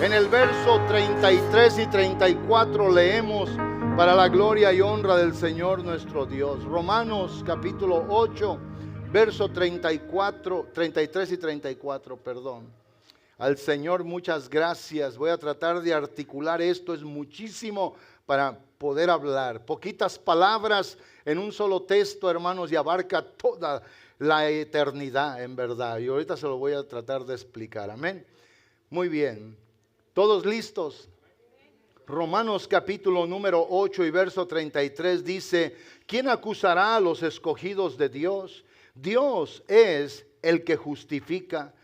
En el verso 33 y 34 leemos para la gloria y honra del Señor nuestro Dios. Romanos capítulo 8, verso 34, 33 y 34, perdón. Al Señor muchas gracias. Voy a tratar de articular esto, es muchísimo para poder hablar. Poquitas palabras en un solo texto, hermanos, y abarca toda la eternidad en verdad. Y ahorita se lo voy a tratar de explicar. Amén. Muy bien. ¿Todos listos? Romanos capítulo número 8 y verso 33 dice: ¿quién acusará a los escogidos de Dios? Dios es el que justifica.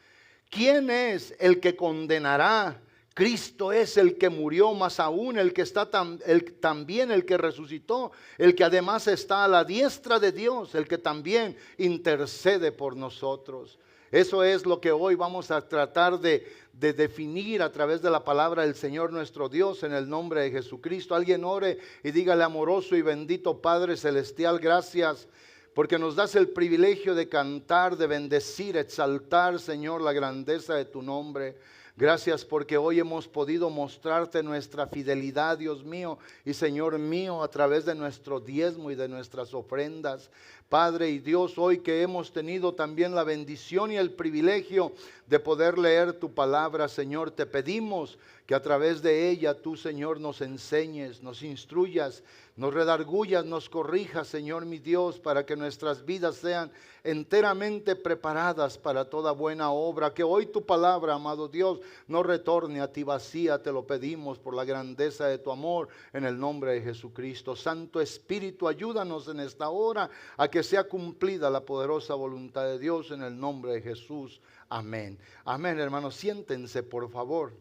¿Quién es el que condenará? Cristo es el que murió, más aún el que está también el que resucitó, el que además está a la diestra de Dios, el que también intercede por nosotros. Eso es lo que hoy vamos a tratar de definir a través de la palabra del Señor nuestro Dios en el nombre de Jesucristo. Alguien ore y dígale: amoroso y bendito Padre Celestial, gracias porque nos das el privilegio de cantar, de bendecir, exaltar, Señor, la grandeza de tu nombre. Gracias porque hoy hemos podido mostrarte nuestra fidelidad, Dios mío y Señor mío, a través de nuestro diezmo y de nuestras ofrendas. Padre y Dios, hoy que hemos tenido también la bendición y el privilegio de poder leer tu palabra, Señor, te pedimos que a través de ella tú, Señor, nos enseñes, nos instruyas, nos redargullas, nos corrijas, Señor mi Dios, para que nuestras vidas sean enteramente preparadas para toda buena obra. Que hoy tu palabra, amado Dios, no retorne a ti vacía, te lo pedimos por la grandeza de tu amor, en el nombre de Jesucristo. Santo Espíritu, ayúdanos en esta hora a que sea cumplida la poderosa voluntad de Dios, en el nombre de Jesús. Amén. Amén, hermanos, siéntense por favor.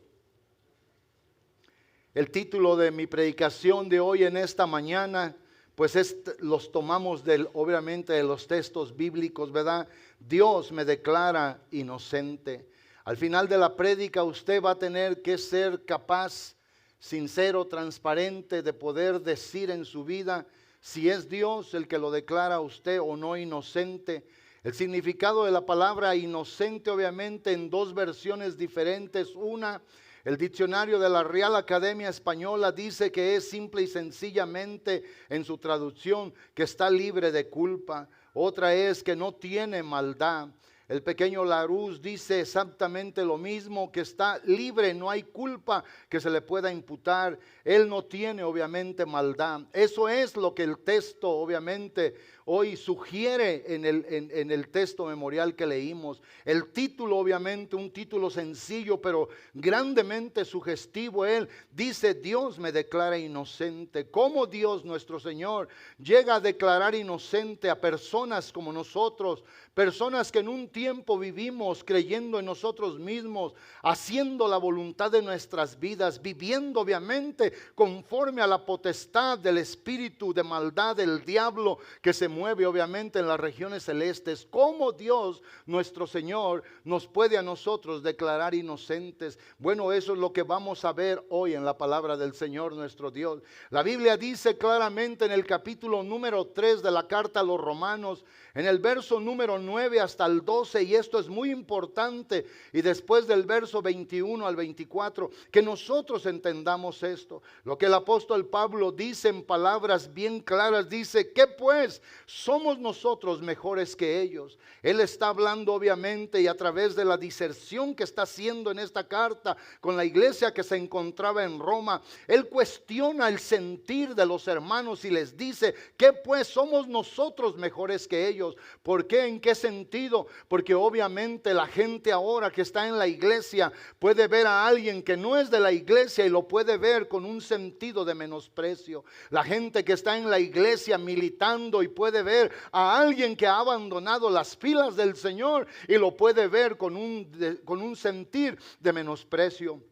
El título de mi predicación de hoy en esta mañana, pues los tomamos obviamente de los textos bíblicos, ¿verdad? Dios me declara inocente. Al final de la prédica usted va a tener que ser capaz, sincero, transparente, de poder decir en su vida si es Dios el que lo declara a usted o no inocente. El significado de la palabra inocente, obviamente, en dos versiones diferentes. Una, el diccionario de la Real Academia Española dice que es simple y sencillamente, en su traducción, que está libre de culpa. Otra es que no tiene maldad. El pequeño Larousse dice exactamente lo mismo, que está libre, no hay culpa que se le pueda imputar. Él no tiene obviamente maldad. Eso es lo que el texto obviamente hoy sugiere en el texto memorial que leímos. El título obviamente, un título sencillo pero grandemente sugestivo. Él dice: Dios me declara inocente. ¿Cómo Dios nuestro Señor llega a declarar inocente a personas como nosotros? Personas que en un tiempo vivimos creyendo en nosotros mismos, haciendo la voluntad de nuestras vidas, viviendo obviamente conforme a la potestad del espíritu de maldad del diablo que se mueve obviamente en las regiones celestes. ¿Cómo Dios nuestro Señor nos puede a nosotros declarar inocentes? Bueno, eso es lo que vamos a ver hoy en la palabra del Señor nuestro Dios. La Biblia dice claramente en el capítulo número 3 de la carta a los Romanos, en el verso número 9 hasta el 12, y esto es muy importante, y después del verso 21 al 24, que nosotros entendamos esto. Lo que el apóstol Pablo dice en palabras bien claras, dice: ¿qué pues? ¿Somos nosotros mejores que ellos? Él está hablando obviamente, y a través de la diserción que está haciendo en esta carta con la iglesia que se encontraba en Roma, él cuestiona el sentir de los hermanos y les dice: ¿qué pues? ¿Somos nosotros mejores que ellos? ¿Por qué? ¿En qué sentido? Porque obviamente la gente ahora que está en la iglesia puede ver a alguien que no es de la iglesia y lo puede ver con un sentido de menosprecio. La gente que está en la iglesia militando y puede ver a alguien que ha abandonado las filas del Señor y lo puede ver con un sentir de menosprecio.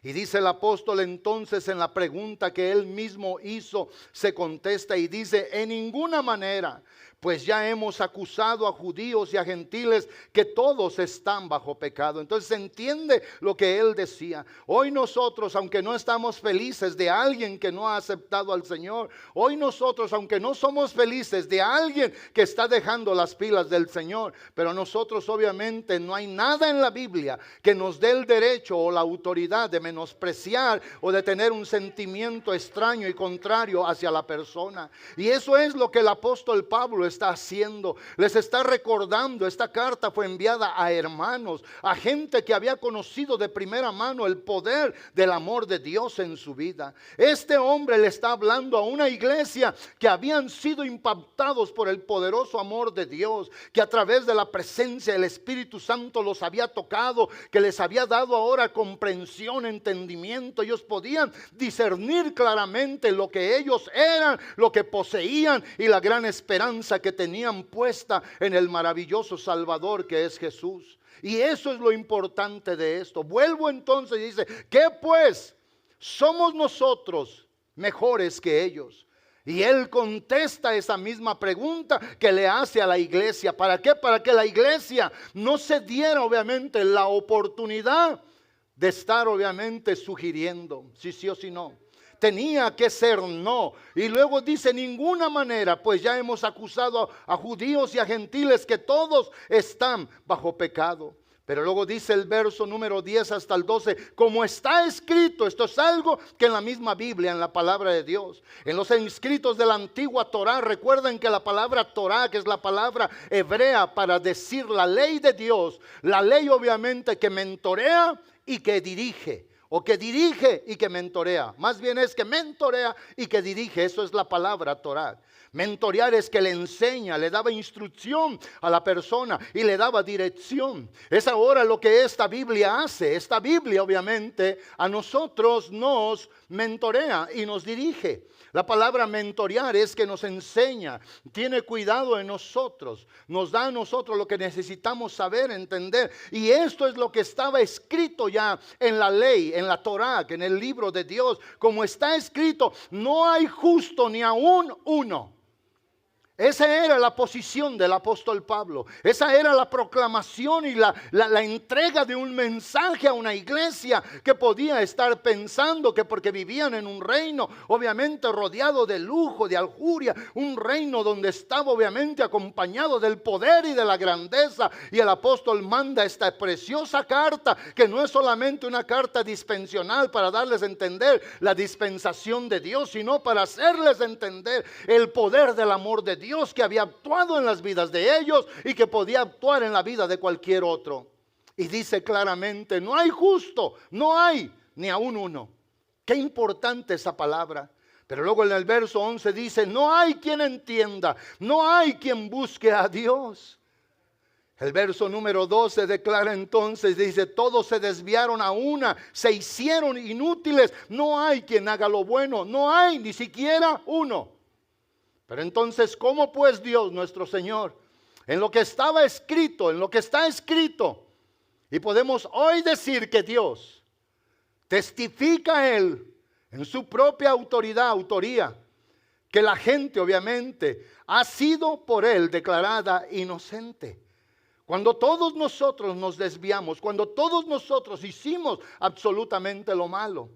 Y dice el apóstol entonces, en la pregunta que él mismo hizo, se contesta y dice: en ninguna manera, pues ya hemos acusado a judíos y a gentiles que todos están bajo pecado. Entonces se entiende lo que él decía. Hoy nosotros, aunque no estamos felices de alguien que no ha aceptado al Señor, hoy nosotros, aunque no somos felices de alguien que está dejando las pilas del Señor, pero nosotros obviamente no hay nada en la Biblia que nos dé el derecho o la autoridad de menospreciar o de tener un sentimiento extraño y contrario hacia la persona. Y eso es lo que el apóstol Pablo está haciendo. Les está recordando, esta carta fue enviada a hermanos, a gente que había conocido de primera mano el poder del amor de Dios en su vida. Este hombre le está hablando a una iglesia que habían sido impactados por el poderoso amor de Dios, que a través de la presencia del Espíritu Santo los había tocado, que les había dado ahora comprensión, entendimiento. Ellos podían discernir claramente lo que ellos eran, lo que poseían y la gran esperanza que tenían puesta en el maravilloso Salvador que es Jesús. Y eso es lo importante de esto. Vuelvo entonces y dice, ¿qué pues? ¿Somos nosotros mejores que ellos? Y él contesta esa misma pregunta que le hace a la iglesia. ¿Para qué? Para que la iglesia no se diera obviamente la oportunidad de estar obviamente sugiriendo si sí o si no. Tenía que ser no. Y luego dice, ninguna manera, pues ya hemos acusado a judíos y a gentiles que todos están bajo pecado. Pero luego dice el verso número 10 hasta el 12, como está escrito. Esto es algo que en la misma Biblia, en la palabra de Dios, en los escritos de la antigua Torá, recuerden que la palabra Torá, que es la palabra hebrea para decir la ley de Dios, la ley obviamente que mentorea y que dirige. O que dirige y que mentorea. Más bien es que mentorea y que dirige. Eso es la palabra Torá. Mentorear es que le enseña, le daba instrucción a la persona y le daba dirección. Es ahora lo que esta Biblia hace. Esta Biblia obviamente a nosotros nos mentorea y nos dirige. La palabra mentorear es que nos enseña, tiene cuidado de nosotros, nos da a nosotros lo que necesitamos saber, entender. Y esto es lo que estaba escrito ya en la ley, en la Torá, en el libro de Dios. Como está escrito, no hay justo ni aún uno. Esa era la posición del apóstol Pablo. Esa era la proclamación y la entrega de un mensaje a una iglesia que podía estar pensando que porque vivían en un reino obviamente rodeado de lujo, de aljuria, un reino donde estaba obviamente acompañado del poder y de la grandeza. Y el apóstol manda esta preciosa carta, que no es solamente una carta dispensional para darles a entender la dispensación de Dios, sino para hacerles entender el poder del amor de Dios que había actuado en las vidas de ellos y que podía actuar en la vida de cualquier otro. Y dice claramente, no hay justo, no hay ni aún uno. Qué importante esa palabra. Pero luego en el verso 11 dice, no hay quien entienda, no hay quien busque a Dios. El verso número 12 declara entonces, dice, todos se desviaron a una, se hicieron inútiles, no hay quien haga lo bueno, no hay ni siquiera uno. Pero entonces, ¿cómo pues Dios nuestro Señor, en lo que estaba escrito, en lo que está escrito, y podemos hoy decir que Dios testifica a Él en su propia autoría, que la gente obviamente ha sido por Él declarada inocente? Cuando todos nosotros nos desviamos, cuando todos nosotros hicimos absolutamente lo malo,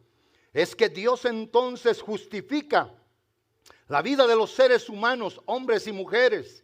es que Dios entonces justifica la vida de los seres humanos, hombres y mujeres.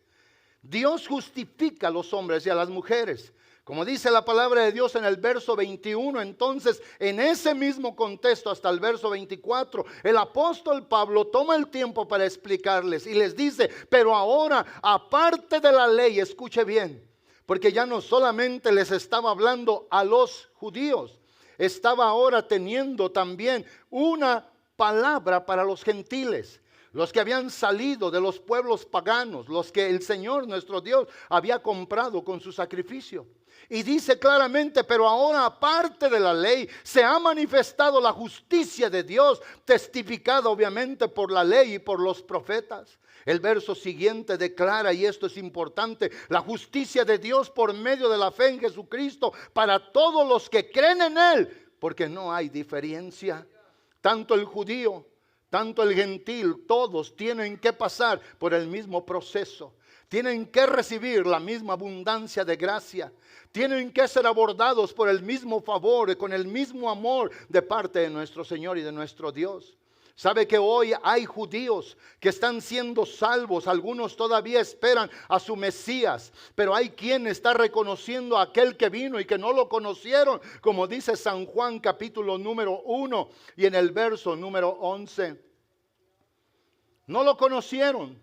Dios justifica a los hombres y a las mujeres. Como dice la palabra de Dios en el verso 21, entonces en ese mismo contexto hasta el verso 24, el apóstol Pablo toma el tiempo para explicarles y les dice, pero ahora aparte de la ley, escuche bien, porque ya no solamente les estaba hablando a los judíos, estaba ahora teniendo también una palabra para los gentiles. Los que habían salido de los pueblos paganos, los que el Señor nuestro Dios había comprado con su sacrificio. Y dice claramente, pero ahora aparte de la ley, se ha manifestado la justicia de Dios, testificada obviamente por la ley y por los profetas. El verso siguiente declara, y esto es importante, la justicia de Dios por medio de la fe en Jesucristo para todos los que creen en Él, porque no hay diferencia, tanto el judío, tanto el gentil, todos tienen que pasar por el mismo proceso. tienen que recibir la misma abundancia de gracia. Tienen que ser abordados por el mismo favor, con el mismo amor de parte de nuestro Señor y de nuestro Dios. Sabe que hoy hay judíos que están siendo salvos. Algunos todavía esperan a su Mesías. Pero hay quien está reconociendo a aquel que vino y que no lo conocieron. Como dice San Juan capítulo número 1 y en el verso número 11. No lo conocieron.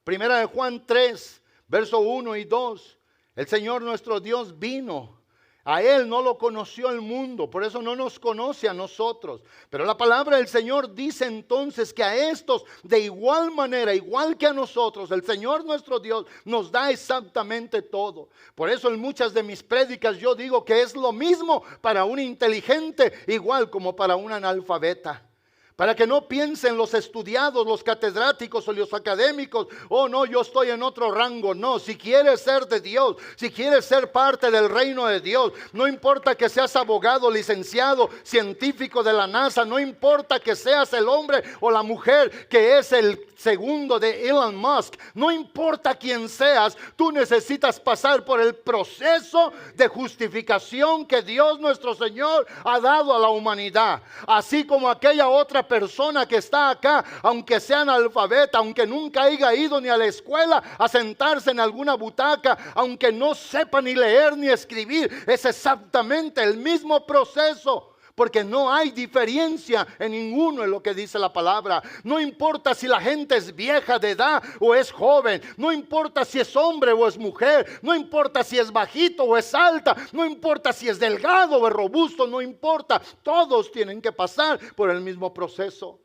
Primera de Juan 3, verso 1 y 2. El Señor nuestro Dios vino. A Él no lo conoció el mundo, por eso no nos conoce a nosotros. Pero la palabra del Señor dice entonces que a estos de igual manera, igual que a nosotros, el Señor nuestro Dios nos da exactamente todo. Por eso en muchas de mis prédicas yo digo que es lo mismo para un inteligente igual como para un analfabeta. Para que no piensen los estudiados, los catedráticos o los académicos, oh no, yo estoy en otro rango. No, si quieres ser de Dios, si quieres ser parte del reino de Dios, no importa que seas abogado, licenciado, científico de la NASA, no importa que seas el hombre o la mujer que es el segundo de Elon Musk, no importa quién seas, tú necesitas pasar por el proceso de justificación que Dios nuestro Señor ha dado a la humanidad. Así como aquella otra persona que está acá, aunque sea analfabeta, aunque nunca haya ido ni a la escuela a sentarse en alguna butaca, aunque no sepa ni leer ni escribir, es exactamente el mismo proceso. Porque no hay diferencia en ninguno en lo que dice la palabra. No importa si la gente es vieja de edad o es joven. No importa si es hombre o es mujer. No importa si es bajito o es alta. No importa si es delgado o es robusto. No importa. Todos tienen que pasar por el mismo proceso.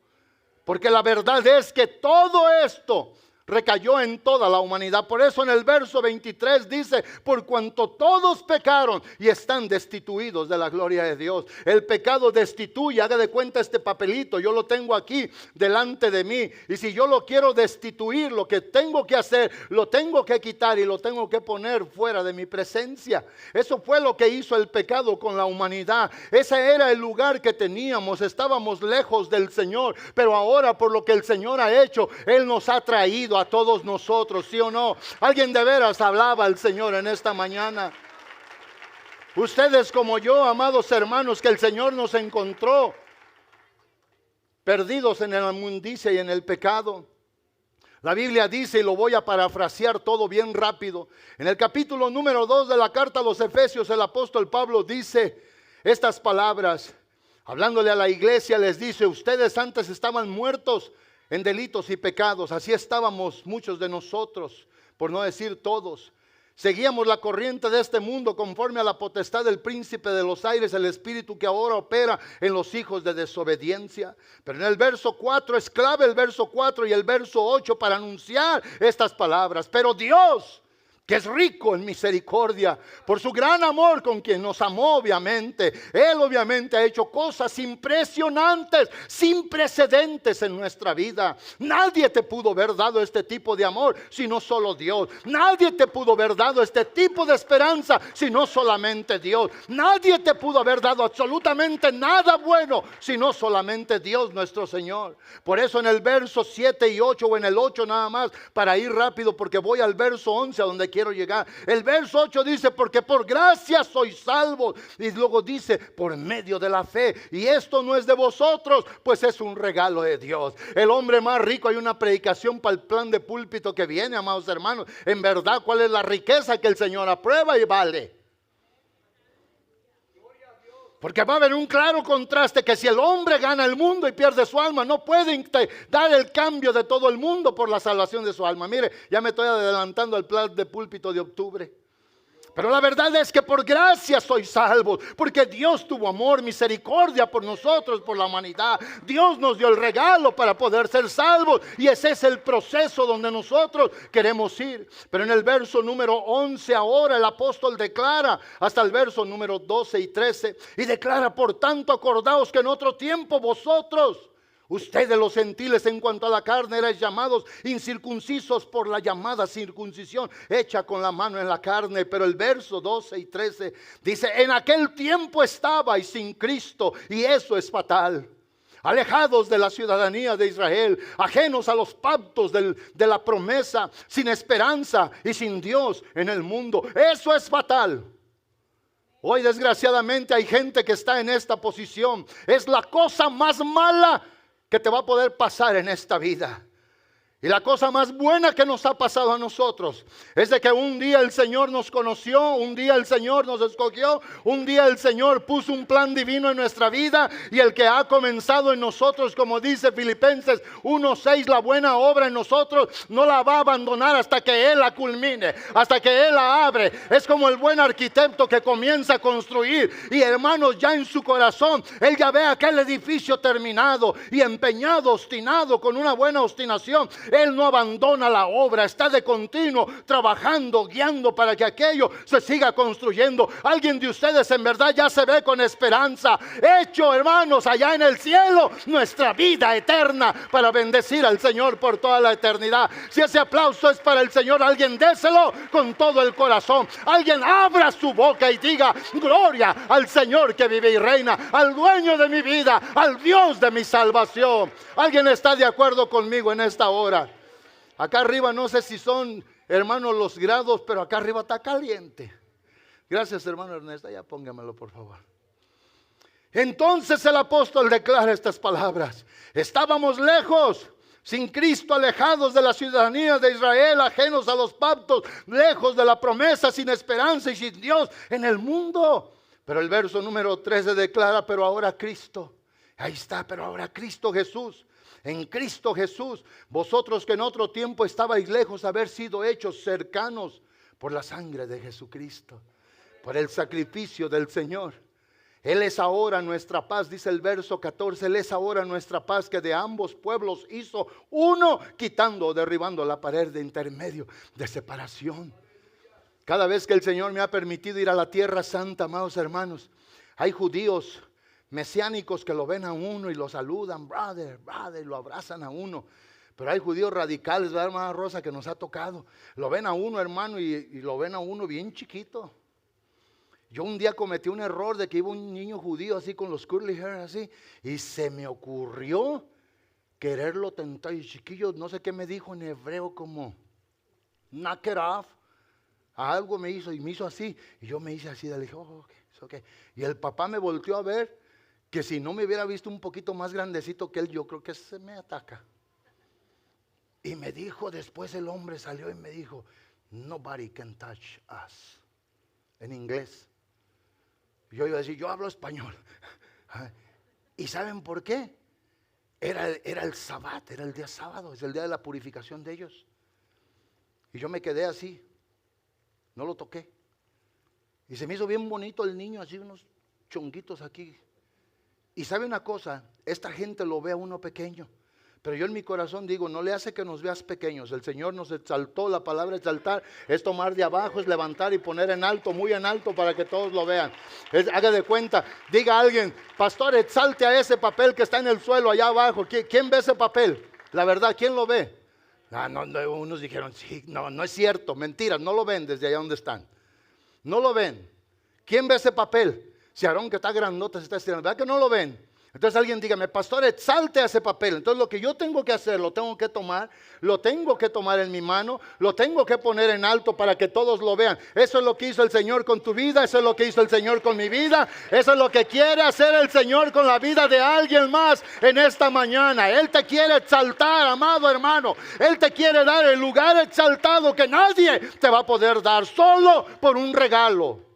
Porque la verdad es que todo esto recayó en toda la humanidad. Por eso en el verso 23 dice: por cuanto todos pecaron y están destituidos de la gloria de Dios. El pecado destituye. Haga de cuenta este papelito, yo lo tengo aquí delante de mí, y si yo lo quiero destituir, lo que tengo que hacer, lo tengo que quitar y lo tengo que poner fuera de mi presencia. Eso fue lo que hizo el pecado con la humanidad. Ese era el lugar que teníamos. Estábamos lejos del Señor, pero ahora por lo que el Señor ha hecho, Él nos ha traído a todos nosotros, ¿sí o no? Alguien de veras hablaba al Señor en esta mañana. Ustedes como yo, amados hermanos, que el Señor nos encontró perdidos en la inmundicia y en el pecado. La Biblia dice, y lo voy a parafrasear todo bien rápido, en el capítulo número 2 de la carta a los Efesios, el apóstol Pablo dice estas palabras, hablándole a la iglesia, les dice: ustedes antes estaban muertos en delitos y pecados. Así estábamos muchos de nosotros, por no decir todos. Seguíamos la corriente de este mundo conforme a la potestad del príncipe de los aires, el espíritu que ahora opera en los hijos de desobediencia. Pero en el verso 4 es clave el verso 4 y el verso 8 para anunciar estas palabras. Pero Dios, que es rico en misericordia, por su gran amor con quien nos amó, obviamente. Él obviamente ha hecho cosas impresionantes, sin precedentes en nuestra vida. Nadie te pudo haber dado este tipo de amor, sino solo Dios. Nadie te pudo haber dado este tipo de esperanza, sino solamente Dios. Nadie te pudo haber dado absolutamente nada bueno, sino solamente Dios nuestro Señor. Por eso en el verso 7 y 8, o en el 8 nada más, para ir rápido, porque voy al verso 11 a donde quiero llegar. El verso 8 dice: porque por gracia sois salvos. Y luego dice: por medio de la fe. Y esto no es de vosotros, pues es un regalo de Dios. El hombre más rico, hay una predicación para el plan de púlpito que viene, amados hermanos. En verdad, ¿cuál es la riqueza que el Señor aprueba y vale? Porque va a haber un claro contraste, que si el hombre gana el mundo y pierde su alma, no puede dar el cambio de todo el mundo por la salvación de su alma. Mire, ya me estoy adelantando al plan de púlpito de octubre. Pero la verdad es que por gracia sois salvos, porque Dios tuvo amor, misericordia por nosotros, por la humanidad. Dios nos dio el regalo para poder ser salvos, y ese es el proceso donde nosotros queremos ir. Pero en el verso número 11 ahora el apóstol declara, hasta el verso número 12 y 13, y declara: por tanto acordaos que en otro tiempo vosotros, ustedes los gentiles, en cuanto a la carne, erais llamados incircuncisos por la llamada circuncisión hecha con la mano en la carne. Pero el verso 12 y 13 dice: en aquel tiempo estabais sin Cristo, y eso es fatal. alejados de la ciudadanía de Israel, ajenos a los pactos de la promesa, sin esperanza y sin Dios en el mundo. Eso es fatal. Hoy desgraciadamente hay gente que está en esta posición. Es la cosa más mala que te va a poder pasar en esta vida. Y la cosa más buena que nos ha pasado a nosotros es de que un día el Señor nos conoció, un día el Señor nos escogió, un día el Señor puso un plan divino en nuestra vida, y el que ha comenzado en nosotros, como dice Filipenses 1:6, la buena obra en nosotros no la va a abandonar hasta que Él la culmine, hasta que Él la abre. Es como el buen arquitecto que comienza a construir, y hermanos, ya en su corazón Él ya ve aquel edificio terminado y empeñado, obstinado, con una buena obstinación. Él no abandona la obra, está de continuo trabajando, guiando para que aquello se siga construyendo. Alguien de ustedes en verdad ya se ve con esperanza, hecho, hermanos, allá en el cielo, nuestra vida eterna, para bendecir al Señor por toda la eternidad. Si ese aplauso es para el Señor, alguien déselo con todo el corazón. Alguien abra su boca y diga: gloria al Señor que vive y reina, al dueño de mi vida, al Dios de mi salvación. ¿Alguien está de acuerdo conmigo en esta hora? Acá arriba no sé si son, hermanos, los grados, pero acá arriba está caliente. Gracias, hermano Ernesto, ya póngamelo por favor. Entonces el apóstol declara estas palabras: estábamos lejos, sin Cristo, alejados de la ciudadanía de Israel, ajenos a los pactos, lejos de la promesa, sin esperanza y sin Dios en el mundo. Pero el verso número 13 declara: pero ahora Cristo, ahí está, pero ahora Cristo Jesús. En Cristo Jesús, vosotros que en otro tiempo estabais lejos, haber sido hechos cercanos por la sangre de Jesucristo, por el sacrificio del Señor. Él es ahora nuestra paz, dice el verso 14, Él es ahora nuestra paz, que de ambos pueblos hizo uno, quitando o derribando la pared de intermedio, de separación. Cada vez que el Señor me ha permitido ir a la tierra santa, amados hermanos, hay judíos mesiánicos que lo ven a uno y lo saludan, brother, brother, y lo abrazan a uno. Pero hay judíos radicales, ¿verdad, hermana Rosa, que nos ha tocado? Lo ven a uno, hermano, y lo ven a uno bien chiquito. Yo un día cometí un error de que iba un niño judío así con los curly hair así, y se me ocurrió quererlo tentar. Y chiquillo, no sé qué me dijo en hebreo, como knock it off. Algo me hizo y me hizo así. Y yo me hice así, le dije, oh, okay. Y el papá me volteó a ver, que si no me hubiera visto un poquito más grandecito que él, yo creo que se me ataca. Y me dijo, después el hombre salió y me dijo: nobody can touch us. En inglés. Yo iba a decir, yo hablo español. ¿Y saben por qué? Era el Sabbat, era el día sábado, es el día de la purificación de ellos. Y yo me quedé así, no lo toqué. Y se me hizo bien bonito el niño, así unos chonguitos aquí. Y sabe una cosa, esta gente lo ve a uno pequeño, pero yo en mi corazón digo, no le hace que nos veas pequeños. El Señor nos exaltó, la palabra exaltar es tomar de abajo, es levantar y poner en alto, muy en alto, para que todos lo vean. Haga de cuenta, diga a alguien: pastor, exalte a ese papel que está en el suelo allá abajo. ¿Quién ve ese papel? La verdad, ¿quién lo ve? No, unos dijeron, sí, no es cierto, mentiras, no lo ven desde allá donde están. No lo ven. ¿Quién ve ese papel? Si Aarón, que está grandote, se está estirando, ¿verdad que no lo ven? Entonces alguien dígame: pastor, exalte a ese papel. Entonces lo que yo tengo que hacer, lo tengo que tomar en mi mano, lo tengo que poner en alto para que todos lo vean. Eso es lo que hizo el Señor con tu vida, eso es lo que hizo el Señor con mi vida, eso es lo que quiere hacer el Señor con la vida de alguien más en esta mañana. Él te quiere exaltar, amado hermano. Él te quiere dar el lugar exaltado que nadie te va a poder dar, solo por un regalo.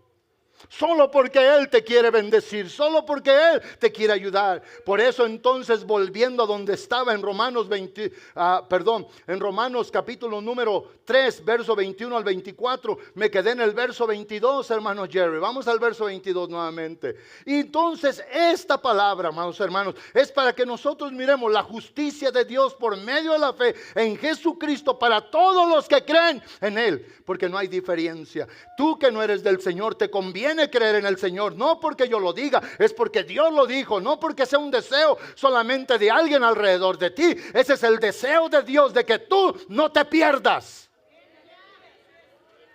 Solo porque Él te quiere bendecir, solo porque Él te quiere ayudar. Por eso entonces, volviendo a donde estaba en Romanos en Romanos capítulo número 3, verso 21 al 24, me quedé en el verso 22, hermano Jerry. Vamos al verso 22 nuevamente. Y entonces esta palabra, amados hermanos, es para que nosotros miremos la justicia de Dios por medio de la fe en Jesucristo para todos los que creen en Él, porque no hay diferencia. Tú que no eres del Señor, te conviene creer en el Señor, no porque yo lo diga, es porque Dios lo dijo, no porque sea un deseo solamente de alguien alrededor de ti. Ese es el deseo de Dios, de que tú no te pierdas.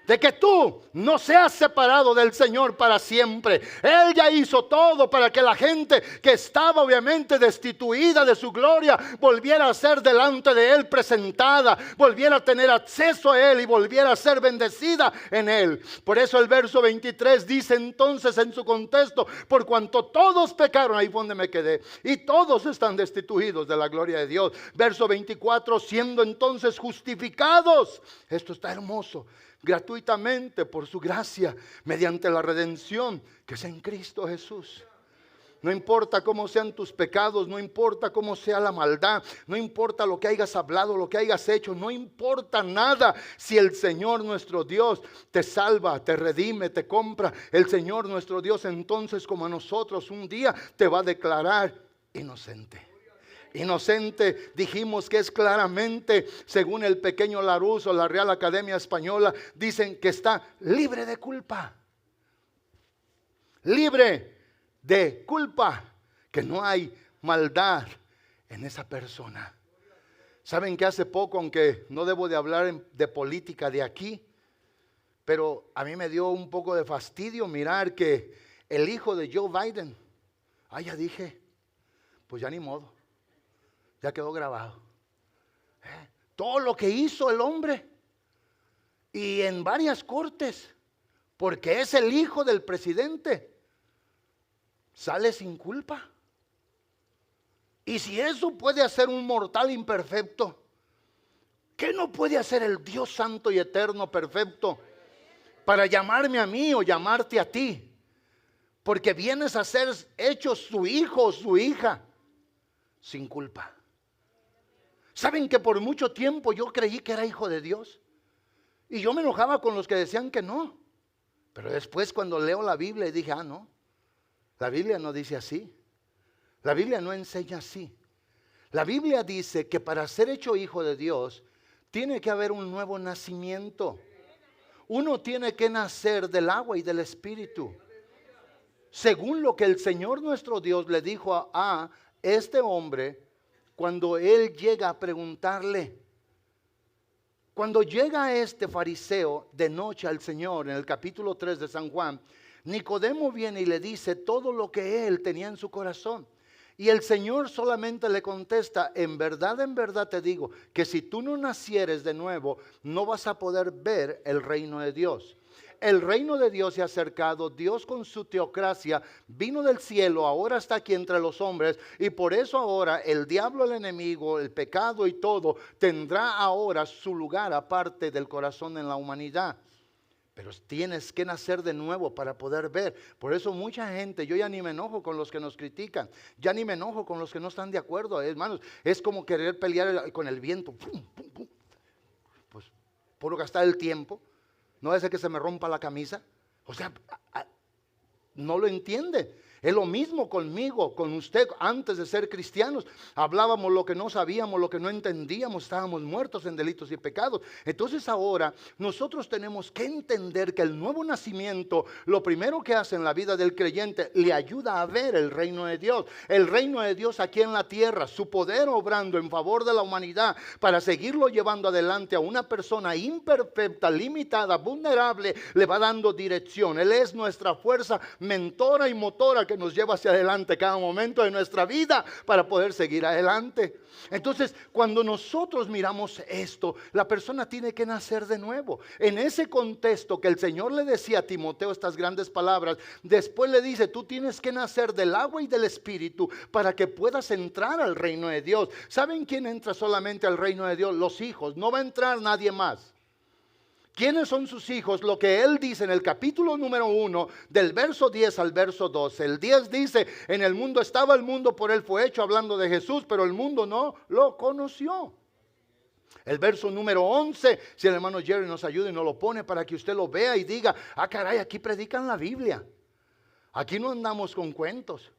de que tú no seas separado del Señor para siempre. Él ya hizo todo para que la gente que estaba obviamente destituida de su gloria volviera a ser delante de Él presentada, volviera a tener acceso a Él y volviera a ser bendecida en Él. Por eso el verso 23 dice entonces en su contexto: por cuanto todos pecaron, ahí fue donde me quedé, y todos están destituidos de la gloria de Dios. Verso 24: siendo entonces justificados, esto está hermoso, gratuitamente por su gracia, mediante la redención que es en Cristo Jesús. No importa cómo sean tus pecados, no importa cómo sea la maldad, no importa lo que hayas hablado, lo que hayas hecho, no importa nada. Si el Señor nuestro Dios te salva, te redime, te compra, el Señor nuestro Dios entonces, como a nosotros, un día te va a declarar inocente. Inocente, dijimos que es claramente, según el pequeño Larousse o la Real Academia Española, dicen que está libre de culpa. Libre de culpa, que no hay maldad en esa persona. Saben que hace poco, aunque no debo de hablar de política de aquí, pero a mí me dio un poco de fastidio mirar que el hijo de Joe Biden, ya dije, pues ya ni modo, ya quedó grabado. Todo lo que hizo el hombre, y en varias cortes, porque es el hijo del presidente, sale sin culpa. Y si eso puede hacer un mortal imperfecto, ¿qué no puede hacer el Dios santo y eterno perfecto para llamarme a mí o llamarte a ti? Porque vienes a ser hecho su hijo o su hija sin culpa. ¿Saben que por mucho tiempo yo creí que era hijo de Dios? Y yo me enojaba con los que decían que no. Pero después, cuando leo la Biblia, dije, no, la Biblia no dice así. La Biblia no enseña así. La Biblia dice que para ser hecho hijo de Dios tiene que haber un nuevo nacimiento. Uno tiene que nacer del agua y del Espíritu, según lo que el Señor nuestro Dios le dijo a este hombre cuando él llega a preguntarle. Cuando llega este fariseo de noche al Señor, en el capítulo 3 de San Juan, Nicodemo viene y le dice todo lo que él tenía en su corazón. Y el Señor solamente le contesta: en verdad te digo, que si tú no nacieres de nuevo, no vas a poder ver el reino de Dios. El reino de Dios se ha acercado. Dios con su teocracia vino del cielo, ahora está aquí entre los hombres, y por eso ahora el diablo, el enemigo, el pecado y todo tendrá ahora su lugar aparte del corazón en la humanidad. Pero tienes que nacer de nuevo para poder ver. Por eso mucha gente, yo ya ni me enojo con los que nos critican, ya ni me enojo con los que no están de acuerdo, hermanos. Es como querer pelear con el viento. Pum, pum, pum. Pues por gastar el tiempo. No es que se me rompa la camisa. O sea, no lo entiende. Es lo mismo conmigo, con usted. Antes de ser cristianos, hablábamos lo que no sabíamos, lo que no entendíamos, estábamos muertos en delitos y pecados. Entonces ahora nosotros tenemos que entender que el nuevo nacimiento, lo primero que hace en la vida del creyente, le ayuda a ver el reino de Dios. El reino de Dios aquí en la tierra, su poder obrando en favor de la humanidad para seguirlo llevando adelante a una persona imperfecta, limitada, vulnerable, le va dando dirección. Él es nuestra fuerza mentora y motora que nos lleva hacia adelante cada momento de nuestra vida para poder seguir adelante. Entonces, cuando nosotros miramos esto, la persona tiene que nacer de nuevo. En ese contexto que el Señor le decía a Timoteo estas grandes palabras, después le dice: tú tienes que nacer del agua y del Espíritu para que puedas entrar al reino de Dios. ¿Saben quién entra solamente al reino de Dios? Los hijos. No va a entrar nadie más. ¿Quiénes son sus hijos? Lo que él dice en el capítulo número 1, del verso 10 al verso 12. El 10 dice: en el mundo estaba el mundo, por él fue hecho, hablando de Jesús, pero el mundo no lo conoció. El verso número 11, si el hermano Jerry nos ayuda y nos lo pone para que usted lo vea y diga: caray, aquí predican la Biblia. Aquí no andamos con cuentos.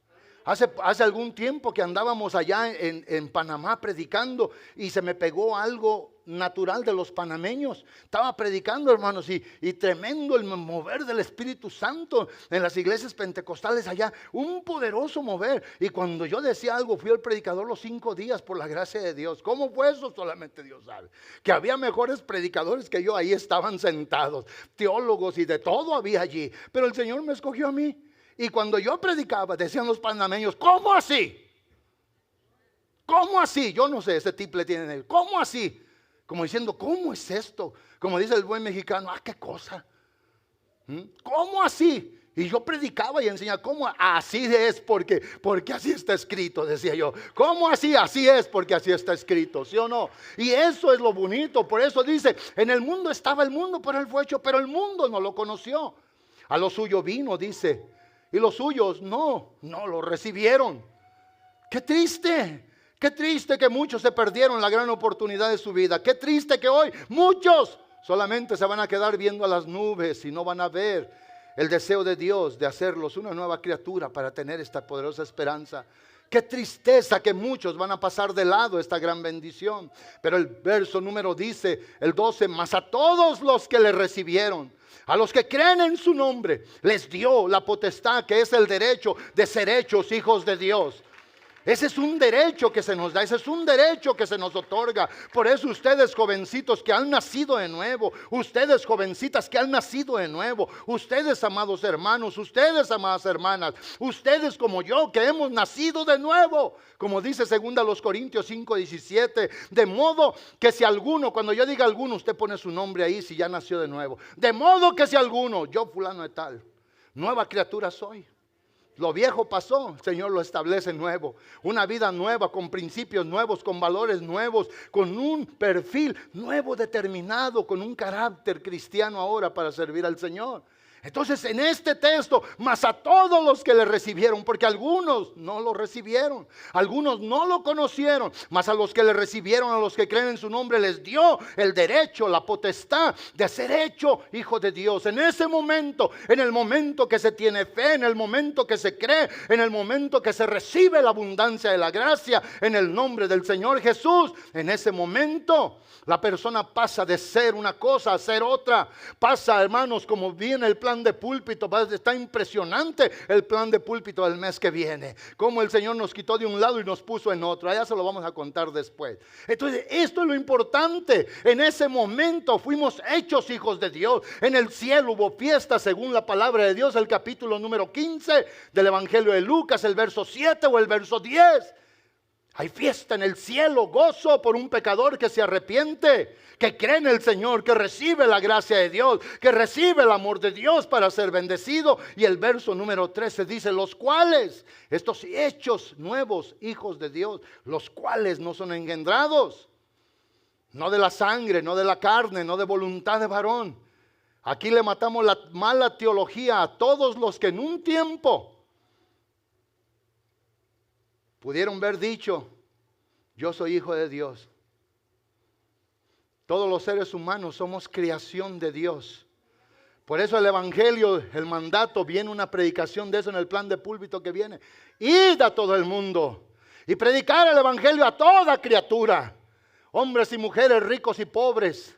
Hace algún tiempo que andábamos allá en Panamá predicando y se me pegó algo natural de los panameños. Estaba predicando, hermanos, y tremendo el mover del Espíritu Santo en las iglesias pentecostales allá, un poderoso mover. Y cuando yo decía algo, fui el predicador los 5 días por la gracia de Dios. ¿Cómo fue eso? Solamente Dios sabe. Que había mejores predicadores que yo, ahí estaban sentados, teólogos y de todo había allí. Pero el Señor me escogió a mí. Y cuando yo predicaba, decían los panameños, ¿cómo así? ¿Cómo así? Yo no sé, ese tiple tienen ellos. ¿Cómo así? Como diciendo, ¿cómo es esto? Como dice el buen mexicano, qué cosa. ¿Cómo así? Y yo predicaba y enseñaba, ¿cómo? Así es porque así está escrito, decía yo. ¿Cómo así? Así es porque así está escrito, ¿sí o no? Y eso es lo bonito, por eso dice, en el mundo estaba el mundo, pero él fue hecho, pero el mundo no lo conoció. A lo suyo vino, dice. Y los suyos no lo recibieron. Qué triste que muchos se perdieron la gran oportunidad de su vida. Qué triste que hoy muchos solamente se van a quedar viendo a las nubes y no van a ver el deseo de Dios de hacerlos una nueva criatura para tener esta poderosa esperanza. Qué tristeza que muchos van a pasar de lado esta gran bendición. Pero el verso número dice, el 12, mas a todos los que le recibieron, a los que creen en su nombre, les dio la potestad, que es el derecho de ser hechos hijos de Dios. Ese es un derecho que se nos da, ese es un derecho que se nos otorga. Por eso ustedes jovencitos que han nacido de nuevo, ustedes jovencitas que han nacido de nuevo, ustedes amados hermanos, ustedes amadas hermanas, ustedes como yo que hemos nacido de nuevo, como dice 2 Corintios 5:17, de modo que si alguno, cuando yo diga alguno, usted pone su nombre ahí si ya nació de nuevo, de modo que si alguno, yo fulano de tal, nueva criatura soy. Lo viejo pasó, el Señor lo establece nuevo. Una vida nueva, con principios nuevos, con valores nuevos, con un perfil nuevo determinado, con un carácter cristiano ahora para servir al Señor. Entonces en este texto, mas a todos los que le recibieron, porque algunos no lo recibieron, algunos no lo conocieron, mas a los que le recibieron, a los que creen en su nombre, les dio el derecho, la potestad de ser hecho hijo de Dios. En ese momento, en el momento que se tiene fe, en el momento que se cree, en el momento que se recibe la abundancia de la gracia, en el nombre del Señor Jesús, en ese momento la persona pasa de ser una cosa a ser otra. Pasa, hermanos, como viene el plan de púlpito. Está impresionante el plan de púlpito del mes que viene. Como el Señor nos quitó de un lado y nos puso en otro. Allá se lo vamos a contar después. Entonces, esto es lo importante. En ese momento fuimos hechos hijos de Dios. En el cielo hubo fiesta según la palabra de Dios. El capítulo número 15 del Evangelio de Lucas, el verso 7 o el verso 10. Hay fiesta en el cielo, gozo por un pecador que se arrepiente, que cree en el Señor, que recibe la gracia de Dios, que recibe el amor de Dios para ser bendecido. Y el verso número 13 dice, los cuales, estos hechos nuevos, hijos de Dios, los cuales no son engendrados, no de la sangre, no de la carne, no de voluntad de varón. Aquí le matamos la mala teología a todos los que en un tiempo pudieron haber dicho, yo soy hijo de Dios. Todos los seres humanos somos creación de Dios. Por eso el evangelio, el mandato, viene una predicación de eso en el plan de púlpito que viene. Id a todo el mundo y predicar el evangelio a toda criatura, hombres y mujeres, ricos y pobres,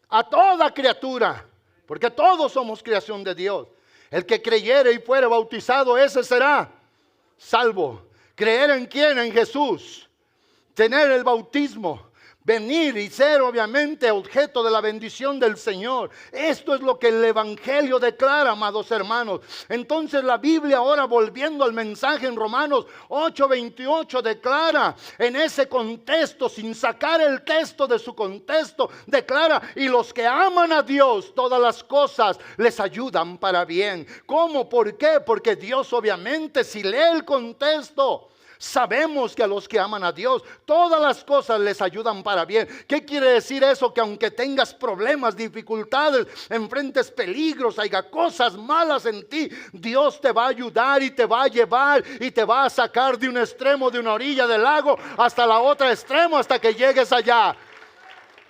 a toda criatura, porque todos somos creación de Dios. El que creyere y fuere bautizado, ese será salvo. Creer en quién, en Jesús, tener el bautismo, venir y ser obviamente objeto de la bendición del Señor. Esto es lo que el evangelio declara, amados hermanos. Entonces la Biblia, ahora volviendo al mensaje en Romanos 8:28, declara en ese contexto, sin sacar el texto de su contexto, declara, y los que aman a Dios, todas las cosas les ayudan para bien. ¿Cómo? ¿Por qué? Porque Dios obviamente, si lee el contexto, sabemos que a los que aman a Dios, todas las cosas les ayudan para bien. ¿Qué quiere decir eso? Que aunque tengas problemas, dificultades, enfrentes peligros, haya cosas malas en ti, Dios te va a ayudar y te va a llevar y te va a sacar de un extremo, de una orilla del lago, hasta la otra extremo, hasta que llegues allá.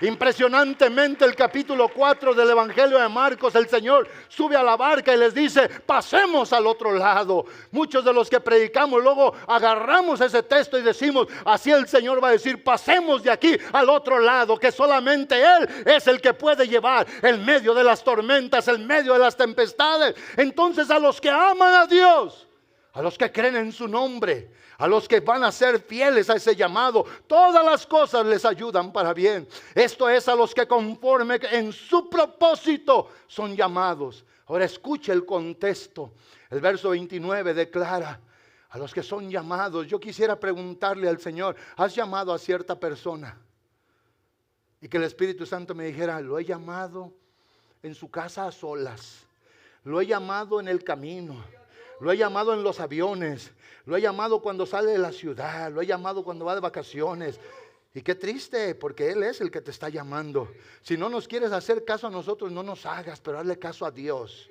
Impresionantemente el capítulo 4 del Evangelio de Marcos, el Señor sube a la barca y les dice, pasemos al otro lado. Muchos de los que predicamos luego agarramos ese texto y decimos, así el Señor va a decir, pasemos de aquí al otro lado, que solamente Él es el que puede llevar en medio de las tormentas, en medio de las tempestades. Entonces a los que aman a Dios, a los que creen en su nombre, a los que van a ser fieles a ese llamado, todas las cosas les ayudan para bien. Esto es a los que conforme en su propósito son llamados. Ahora escuche el contexto. El verso 29 declara, a los que son llamados. Yo quisiera preguntarle al Señor, ¿has llamado a cierta persona? Y que el Espíritu Santo me dijera, lo he llamado en su casa a solas, lo he llamado en el camino, lo he llamado en los aviones, lo he llamado cuando sale de la ciudad, lo he llamado cuando va de vacaciones. Y qué triste, porque Él es el que te está llamando. Si no nos quieres hacer caso a nosotros, no nos hagas, pero hazle caso a Dios.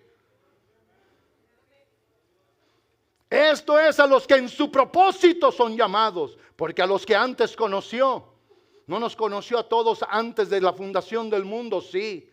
Esto es a los que en su propósito son llamados, porque a los que antes conoció, no nos conoció a todos antes de la fundación del mundo, sí.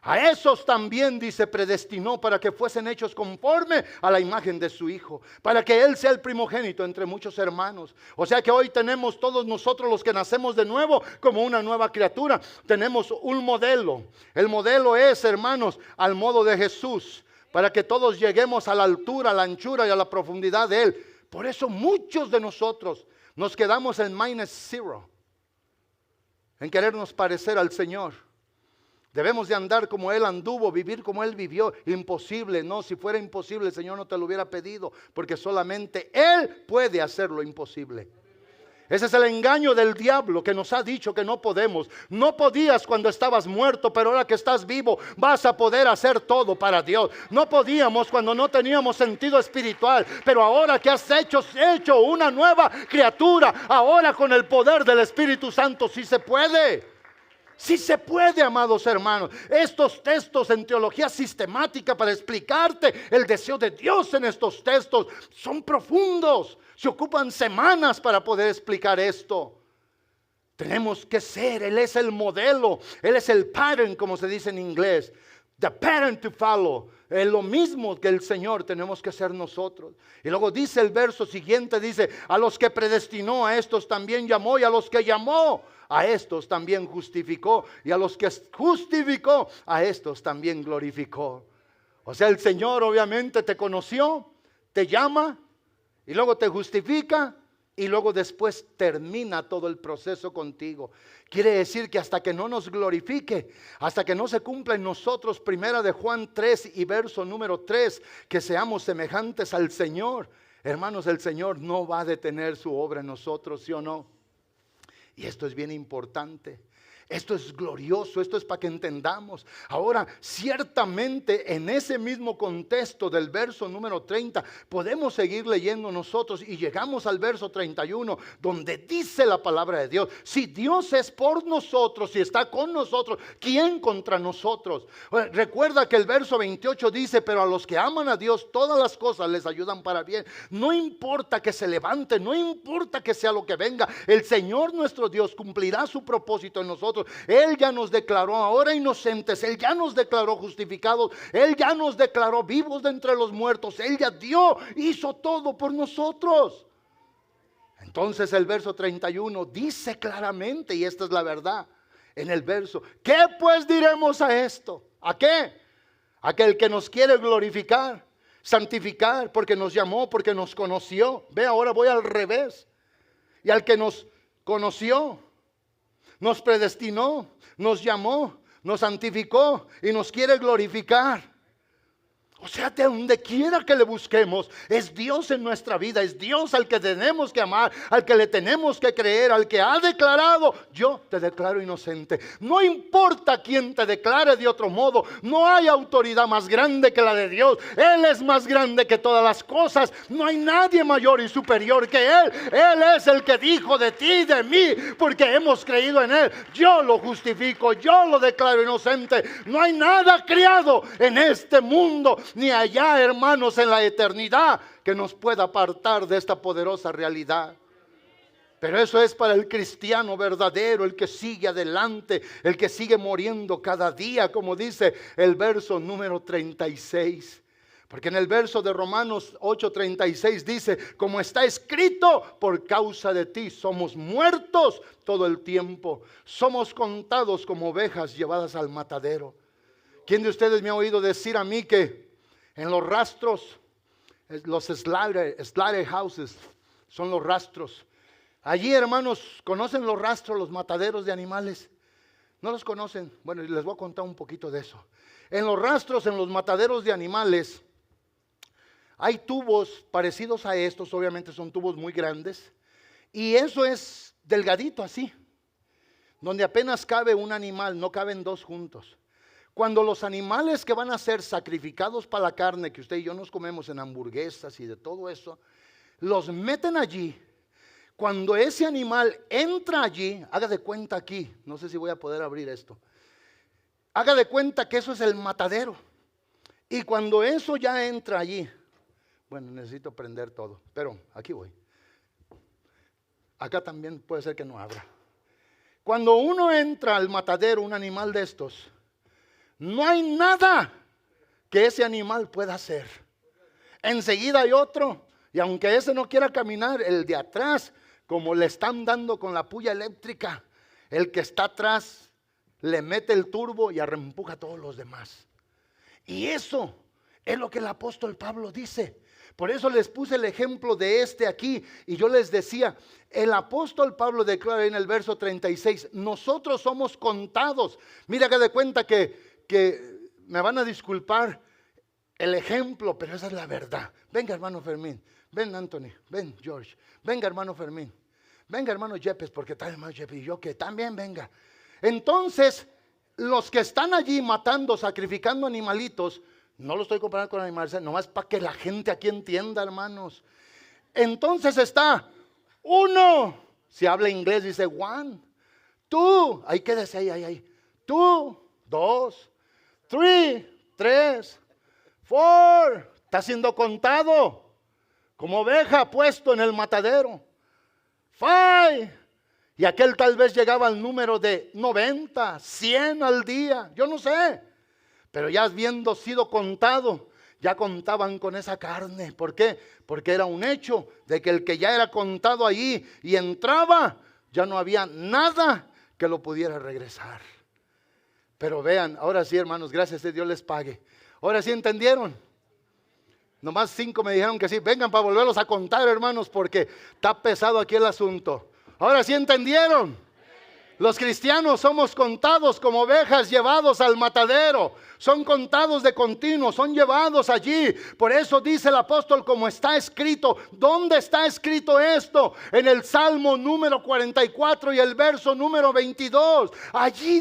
A esos también, dice, predestinó para que fuesen hechos conforme a la imagen de su Hijo, para que Él sea el primogénito entre muchos hermanos. O sea que hoy tenemos todos nosotros los que nacemos de nuevo como una nueva criatura. Tenemos un modelo. El modelo es, hermanos, al modo de Jesús, para que todos lleguemos a la altura, a la anchura y a la profundidad de Él. Por eso muchos de nosotros nos quedamos en -0, en querernos parecer al Señor. Debemos de andar como Él anduvo, vivir como Él vivió. Imposible, no, si fuera imposible el Señor no te lo hubiera pedido, porque solamente Él puede hacer lo imposible. Ese es el engaño del diablo que nos ha dicho que no podemos. No podías cuando estabas muerto, pero ahora que estás vivo vas a poder hacer todo para Dios. No podíamos cuando no teníamos sentido espiritual, pero ahora que has hecho una nueva criatura, ahora con el poder del Espíritu Santo sí se puede. Sí se puede, amados hermanos. Estos textos en teología sistemática para explicarte el deseo de Dios en estos textos son profundos. Se ocupan semanas para poder explicar esto. Tenemos que ser, Él es el modelo, Él es el pattern, como se dice en inglés. The pattern to follow. Es lo mismo que el Señor tenemos que ser nosotros. Y luego dice el verso siguiente, dice, a los que predestinó a estos también llamó, y a los que llamó a estos también justificó, y a los que justificó a estos también glorificó. O sea, el Señor obviamente te conoció, te llama y luego te justifica y luego después termina todo el proceso contigo. Quiere decir que hasta que no nos glorifique, hasta que no se cumpla en nosotros, primera de Juan 3 y verso número 3, que seamos semejantes al Señor. Hermanos, el Señor no va a detener su obra en nosotros, ¿sí o no? Y esto es bien importante. Esto es glorioso, esto es para que entendamos. Ahora, ciertamente en ese mismo contexto del verso número 30, podemos seguir leyendo nosotros y llegamos al verso 31, donde dice la palabra de Dios, si Dios es por nosotros, si está con nosotros, ¿quién contra nosotros? Recuerda que el verso 28 dice, pero a los que aman a Dios, todas las cosas les ayudan para bien. No importa que se levante, no importa que sea lo que venga, el Señor nuestro Dios cumplirá su propósito en nosotros. Él ya nos declaró ahora inocentes, Él ya nos declaró justificados, Él ya nos declaró vivos de entre los muertos, Él ya hizo todo por nosotros. Entonces el verso 31 dice claramente, y esta es la verdad, en el verso, ¿qué pues diremos a esto? ¿A qué? A que el que nos quiere glorificar, santificar, porque nos llamó, porque nos conoció. Ve, ahora voy al revés. Y al que nos conoció, nos predestinó, nos llamó, nos santificó y nos quiere glorificar. O sea, de donde quiera que le busquemos, es Dios en nuestra vida, es Dios al que tenemos que amar, al que le tenemos que creer, al que ha declarado, yo te declaro inocente. No importa quién te declare de otro modo, no hay autoridad más grande que la de Dios. Él es más grande que todas las cosas, no hay nadie mayor y superior que Él. Él es el que dijo de ti y de mí, porque hemos creído en Él. Yo lo justifico, yo lo declaro inocente. No hay nada creado en este mundo ni allá, hermanos, en la eternidad, que nos pueda apartar de esta poderosa realidad. Pero eso es para el cristiano verdadero, el que sigue adelante, el que sigue muriendo cada día, como dice el verso número 36. Porque en el verso de Romanos 8:36 dice, como está escrito, por causa de ti somos muertos todo el tiempo. Somos contados como ovejas llevadas al matadero. ¿Quién de ustedes me ha oído decir a mí que en los rastros, los slaughterhouses son los rastros? Allí, hermanos, ¿conocen los rastros, los mataderos de animales? ¿No los conocen? Bueno, les voy a contar un poquito de eso. En los rastros, en los mataderos de animales, hay tubos parecidos a estos, obviamente son tubos muy grandes, y eso es delgadito así, donde apenas cabe un animal, no caben dos juntos. Cuando los animales que van a ser sacrificados para la carne, que usted y yo nos comemos en hamburguesas y de todo eso, los meten allí. Cuando ese animal entra allí, haga de cuenta aquí, no sé si voy a poder abrir esto, haga de cuenta que eso es el matadero. Y cuando eso ya entra allí, bueno, necesito prender todo, pero aquí voy. Acá también puede ser que no abra. Cuando uno entra al matadero, un animal de estos, no hay nada que ese animal pueda hacer. Enseguida hay otro, y aunque ese no quiera caminar, el de atrás, como le están dando con la puya eléctrica, el que está atrás le mete el turbo y arrempuja a todos los demás. Y eso es lo que el apóstol Pablo dice. Por eso les puse el ejemplo de este aquí. Y yo les decía, el apóstol Pablo declara en el verso 36, nosotros somos contados. Mira que de cuenta que me van a disculpar el ejemplo, pero esa es la verdad. Venga, hermano Fermín. Ven, Anthony. Ven, George. Venga, hermano Fermín. Venga, hermano Yepes, porque está hermano Yepes y yo que también venga. Entonces, los que están allí matando, sacrificando animalitos, no lo estoy comparando con animales, nomás para que la gente aquí entienda, hermanos. Entonces está uno, si habla inglés dice one, two, ahí quédese ahí. Two, dos, tres, four, está siendo contado como oveja puesto en el matadero. Five, y aquel tal vez llegaba al número de 90, 100 al día, yo no sé. Pero ya habiendo sido contado, ya contaban con esa carne. ¿Por qué? Porque era un hecho de que el que ya era contado allí y entraba, ya no había nada que lo pudiera regresar. Pero vean, ahora sí, hermanos, gracias a Dios les pague. Ahora sí entendieron. Nomás 5 me dijeron que sí. Vengan para volverlos a contar, hermanos, porque está pesado aquí el asunto. Ahora sí entendieron. Los cristianos somos contados como ovejas llevados al matadero. Son contados de continuo, son llevados allí. Por eso dice el apóstol, como está escrito. ¿Dónde está escrito esto? En el Salmo número 44 y el verso número 22.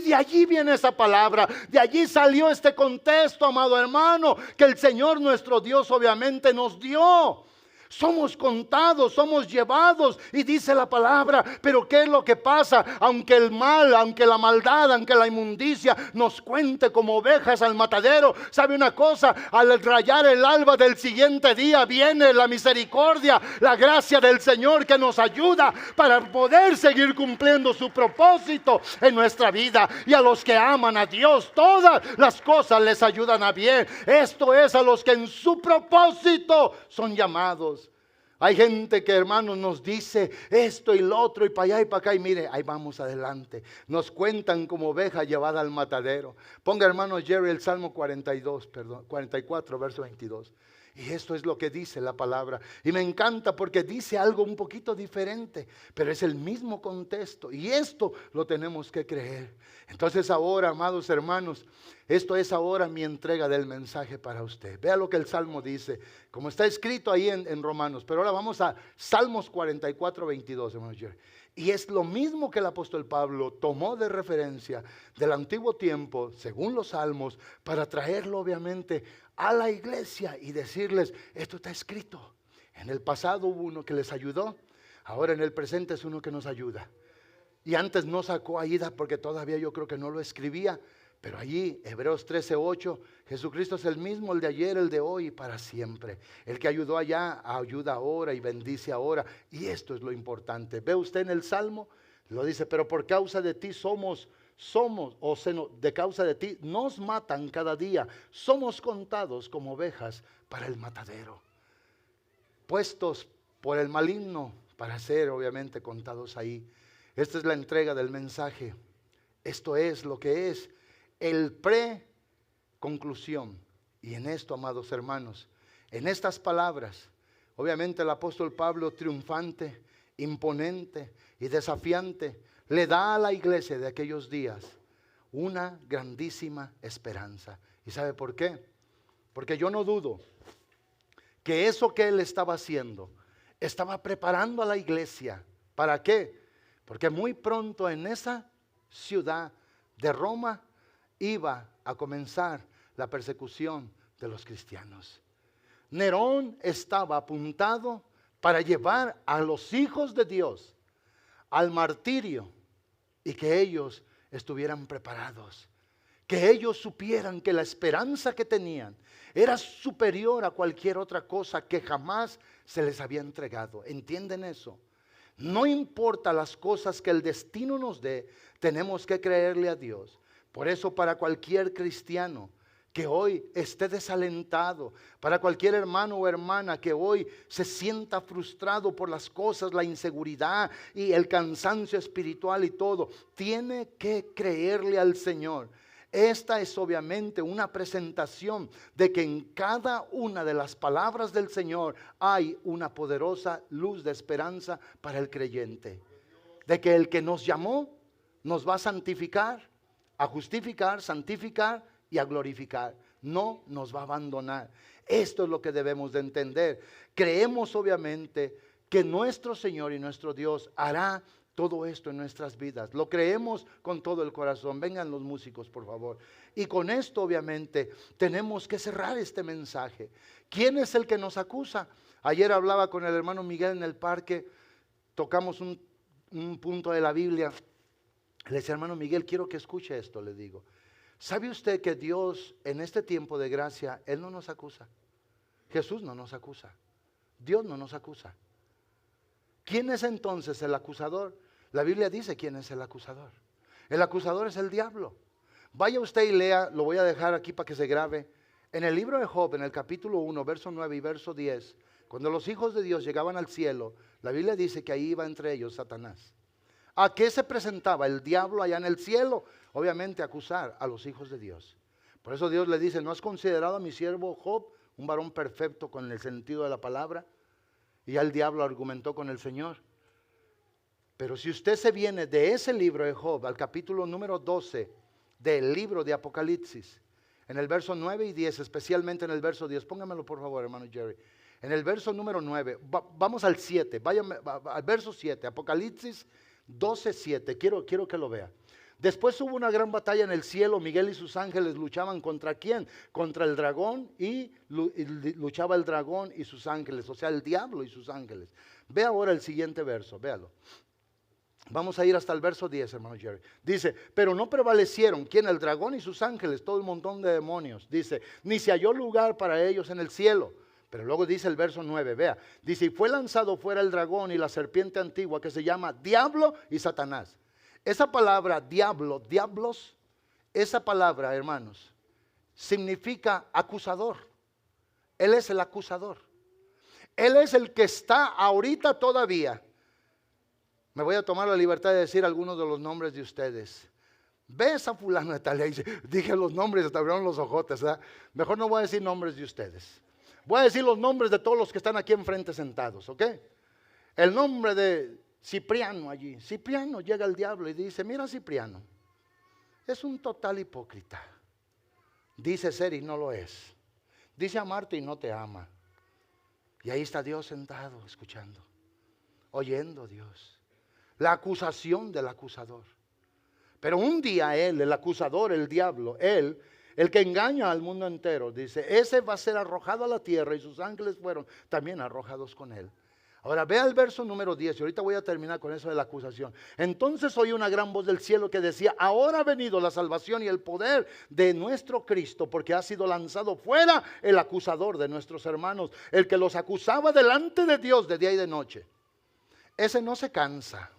De allí viene esa palabra. De allí salió este contexto, amado hermano, que el Señor nuestro Dios obviamente nos dio. Somos contados, somos llevados, y dice la palabra, pero ¿qué es lo que pasa? Aunque el mal, aunque la maldad, aunque la inmundicia nos cuente como ovejas al matadero, ¿sabe una cosa? Al rayar el alba del siguiente día viene la misericordia, la gracia del Señor que nos ayuda para poder seguir cumpliendo su propósito en nuestra vida. Y a los que aman a Dios, todas las cosas les ayudan a bien. Esto es a los que en su propósito son llamados. Hay gente que, hermanos, nos dice esto y lo otro y para allá y para acá, y mire, ahí vamos adelante. Nos cuentan como oveja llevada al matadero. Ponga, hermano Jerry, el Salmo 44, verso 22. Y esto es lo que dice la palabra. Y me encanta porque dice algo un poquito diferente, pero es el mismo contexto. Y esto lo tenemos que creer. Entonces ahora, amados hermanos, esto es ahora mi entrega del mensaje para usted. Vea lo que el Salmo dice, como está escrito ahí en Romanos. Pero ahora vamos a Salmos 44, 22, hermano Jerry. Y es lo mismo que el apóstol Pablo tomó de referencia del antiguo tiempo, según los salmos, para traerlo obviamente a la iglesia y decirles, esto está escrito. En el pasado hubo uno que les ayudó, ahora en el presente es uno que nos ayuda. Y antes no sacó a Ida porque todavía yo creo que no lo escribía, Pero allí, Hebreos 13:8, Jesucristo es el mismo, el de ayer, el de hoy y para siempre. El que ayudó allá, ayuda ahora y bendice ahora. Y esto es lo importante. Ve usted en el Salmo, lo dice, pero por causa de ti de causa de ti nos matan cada día. Somos contados como ovejas para el matadero. Puestos por el maligno para ser obviamente contados ahí. Esta es la entrega del mensaje. Esto es lo que es el pre-conclusión. Y en esto, amados hermanos, en estas palabras, obviamente el apóstol Pablo, triunfante, imponente y desafiante, le da a la iglesia de aquellos días una grandísima esperanza. ¿Y sabe por qué? Porque yo no dudo que eso que él estaba haciendo, estaba preparando a la iglesia. ¿Para qué? Porque muy pronto en esa ciudad de Roma iba a comenzar la persecución de los cristianos. Nerón estaba apuntado para llevar a los hijos de Dios al martirio y que ellos estuvieran preparados, que ellos supieran que la esperanza que tenían era superior a cualquier otra cosa que jamás se les había entregado. ¿Entienden eso? No importa las cosas que el destino nos dé, tenemos que creerle a Dios. Por eso para cualquier cristiano que hoy esté desalentado, para cualquier hermano o hermana que hoy se sienta frustrado por las cosas, la inseguridad y el cansancio espiritual y todo, tiene que creerle al Señor. Esta es obviamente una presentación de que en cada una de las palabras del Señor hay una poderosa luz de esperanza para el creyente. De que el que nos llamó nos va a santificar, a justificar, santificar y a glorificar. No nos va a abandonar. Esto es lo que debemos de entender. Creemos obviamente que nuestro Señor y nuestro Dios hará todo esto en nuestras vidas. Lo creemos con todo el corazón. Vengan los músicos, por favor. Y con esto obviamente tenemos que cerrar este mensaje. ¿Quién es el que nos acusa? Ayer hablaba con el hermano Miguel en el parque. Tocamos un punto de la Biblia. Le decía, hermano Miguel, quiero que escuche esto, le digo. ¿Sabe usted que Dios en este tiempo de gracia, Él no nos acusa? Jesús no nos acusa. Dios no nos acusa. ¿Quién es entonces el acusador? La Biblia dice quién es el acusador. El acusador es el diablo. Vaya usted y lea, lo voy a dejar aquí para que se grabe. En el libro de Job, en el capítulo 1, verso 9 y verso 10, cuando los hijos de Dios llegaban al cielo, la Biblia dice que ahí iba entre ellos Satanás. ¿A qué se presentaba el diablo allá en el cielo? Obviamente a acusar a los hijos de Dios. Por eso Dios le dice, ¿no has considerado a mi siervo Job un varón perfecto con el sentido de la palabra? Y ya el diablo argumentó con el Señor. Pero si usted se viene de ese libro de Job al capítulo número 12 del libro de Apocalipsis, en el verso 9 y 10, especialmente en el verso 10, póngamelo por favor, hermano Jerry. En el verso número 9, vamos al 7, váyame al verso 7, Apocalipsis 12:7, quiero que lo vea. Después hubo una gran batalla en el cielo. Miguel y sus ángeles luchaban ¿contra quién? Contra el dragón y luchaba el dragón y sus ángeles, o sea, el diablo y sus ángeles. Ve ahora el siguiente verso, véalo. Vamos a ir hasta el verso 10, hermano Jerry. Dice, pero no prevalecieron, ¿quién? El dragón y sus ángeles, todo el montón de demonios. Dice, ni se halló lugar para ellos en el cielo. Pero luego dice el verso 9, vea, dice, y fue lanzado fuera el dragón y la serpiente antigua que se llama Diablo y Satanás. Esa palabra diablo, diablos, esa palabra, hermanos, significa acusador. Él es el acusador. Él es el que está ahorita todavía. Me voy a tomar la libertad de decir algunos de los nombres de ustedes. Ve esa fulana de tal, dije los nombres, hasta abrieron los ojotes, ¿verdad? Mejor no voy a decir nombres de ustedes. Voy a decir los nombres de todos los que están aquí enfrente sentados, ¿ok? El nombre de Cipriano allí. Cipriano, llega el diablo y dice, mira Cipriano, es un total hipócrita. Dice ser y no lo es. Dice amarte y no te ama. Y ahí está Dios sentado, escuchando, oyendo a Dios. La acusación del acusador. Pero un día él, el acusador, el diablo, él, el que engaña al mundo entero, dice, ese va a ser arrojado a la tierra y sus ángeles fueron también arrojados con él. Ahora vea el verso número 10 y ahorita voy a terminar con eso de la acusación. Entonces oí una gran voz del cielo que decía: ahora ha venido la salvación y el poder de nuestro Cristo, porque ha sido lanzado fuera el acusador de nuestros hermanos, el que los acusaba delante de Dios de día y de noche. Ese no se cansa.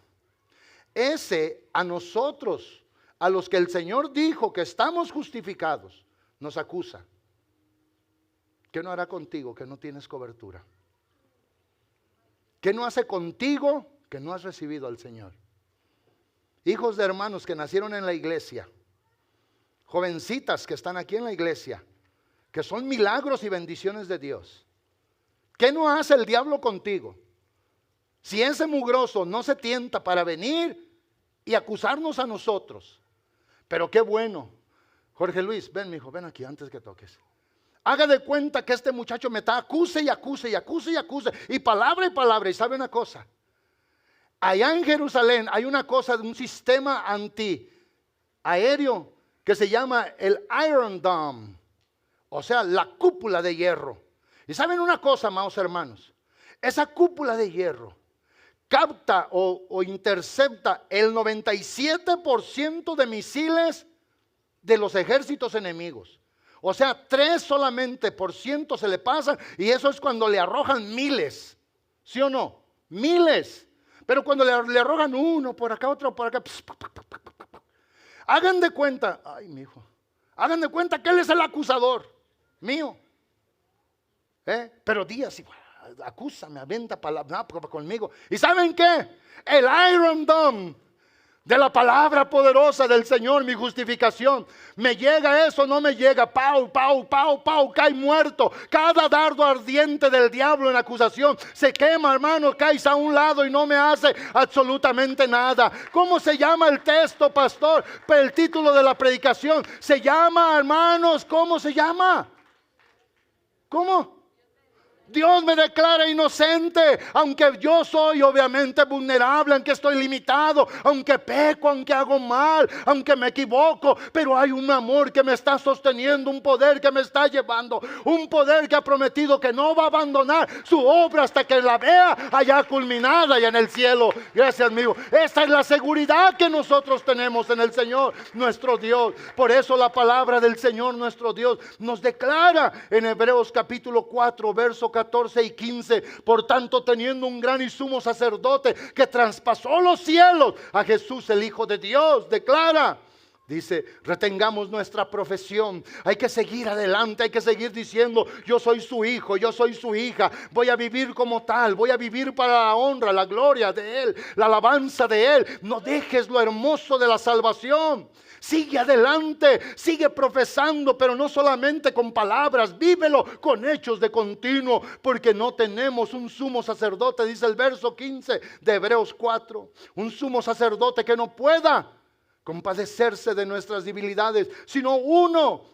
Ese a nosotros, a los que el Señor dijo que estamos justificados, nos acusa. ¿Qué no hará contigo que no tienes cobertura? ¿Qué no hace contigo que no has recibido al Señor? Hijos de hermanos que nacieron en la iglesia, jovencitas que están aquí en la iglesia, que son milagros y bendiciones de Dios. ¿Qué no hace el diablo contigo? Si ese mugroso no se tienta para venir y acusarnos a nosotros. Pero qué bueno. Jorge Luis, ven, mijo, ven aquí antes que toques. Haga de cuenta que este muchacho me está acuse y acuse y acuse y acuse. Y palabra y palabra. Y sabe una cosa. Allá en Jerusalén hay una cosa, un sistema antiaéreo que se llama el Iron Dome. O sea, la cúpula de hierro. Y saben una cosa, amados hermanos. Esa cúpula de hierro capta o intercepta el 97% de misiles de los ejércitos enemigos. O sea, 3 solamente por ciento se le pasan, y eso es cuando le arrojan miles. ¿Sí o no? Miles. Pero cuando le arrojan uno por acá, otro por acá. Hagan de cuenta, ay, mi hijo, hagan de cuenta que él es el acusador mío. Pero Díaz, acúsame, aventa palabra conmigo. ¿Y saben qué? El Iron Dome de la palabra poderosa del Señor, mi justificación. Me llega eso, no me llega. Pau, pau, pau, pau, cae muerto. Cada dardo ardiente del diablo en acusación se quema, hermano, caes a un lado y no me hace absolutamente nada. ¿Cómo se llama el texto, pastor? El título de la predicación se llama, hermanos, ¿cómo se llama? ¿Cómo? Dios me declara inocente, aunque yo soy obviamente vulnerable, aunque estoy limitado, aunque peco, aunque hago mal, aunque me equivoco, pero hay un amor que me está sosteniendo, un poder que me está llevando, un poder que ha prometido que no va a abandonar su obra hasta que la vea allá culminada y en el cielo. Gracias, amigo. Esa es la seguridad que nosotros tenemos en el Señor, nuestro Dios. Por eso la palabra del Señor, nuestro Dios, nos declara en Hebreos capítulo 4, verso 14 y 15. Por tanto, teniendo un gran y sumo sacerdote que traspasó los cielos, a Jesús el Hijo de Dios, declara, dice, retengamos nuestra profesión. Hay que seguir adelante, hay que seguir diciendo: yo soy su hijo, yo soy su hija, voy a vivir como tal, voy a vivir para la honra, la gloria de Él, la alabanza de Él. No dejes lo hermoso de la salvación. Sigue adelante, sigue profesando, pero no solamente con palabras, vívelo con hechos de continuo, porque no tenemos un sumo sacerdote, dice el verso 15 de Hebreos 4, un sumo sacerdote que no pueda compadecerse de nuestras debilidades, sino uno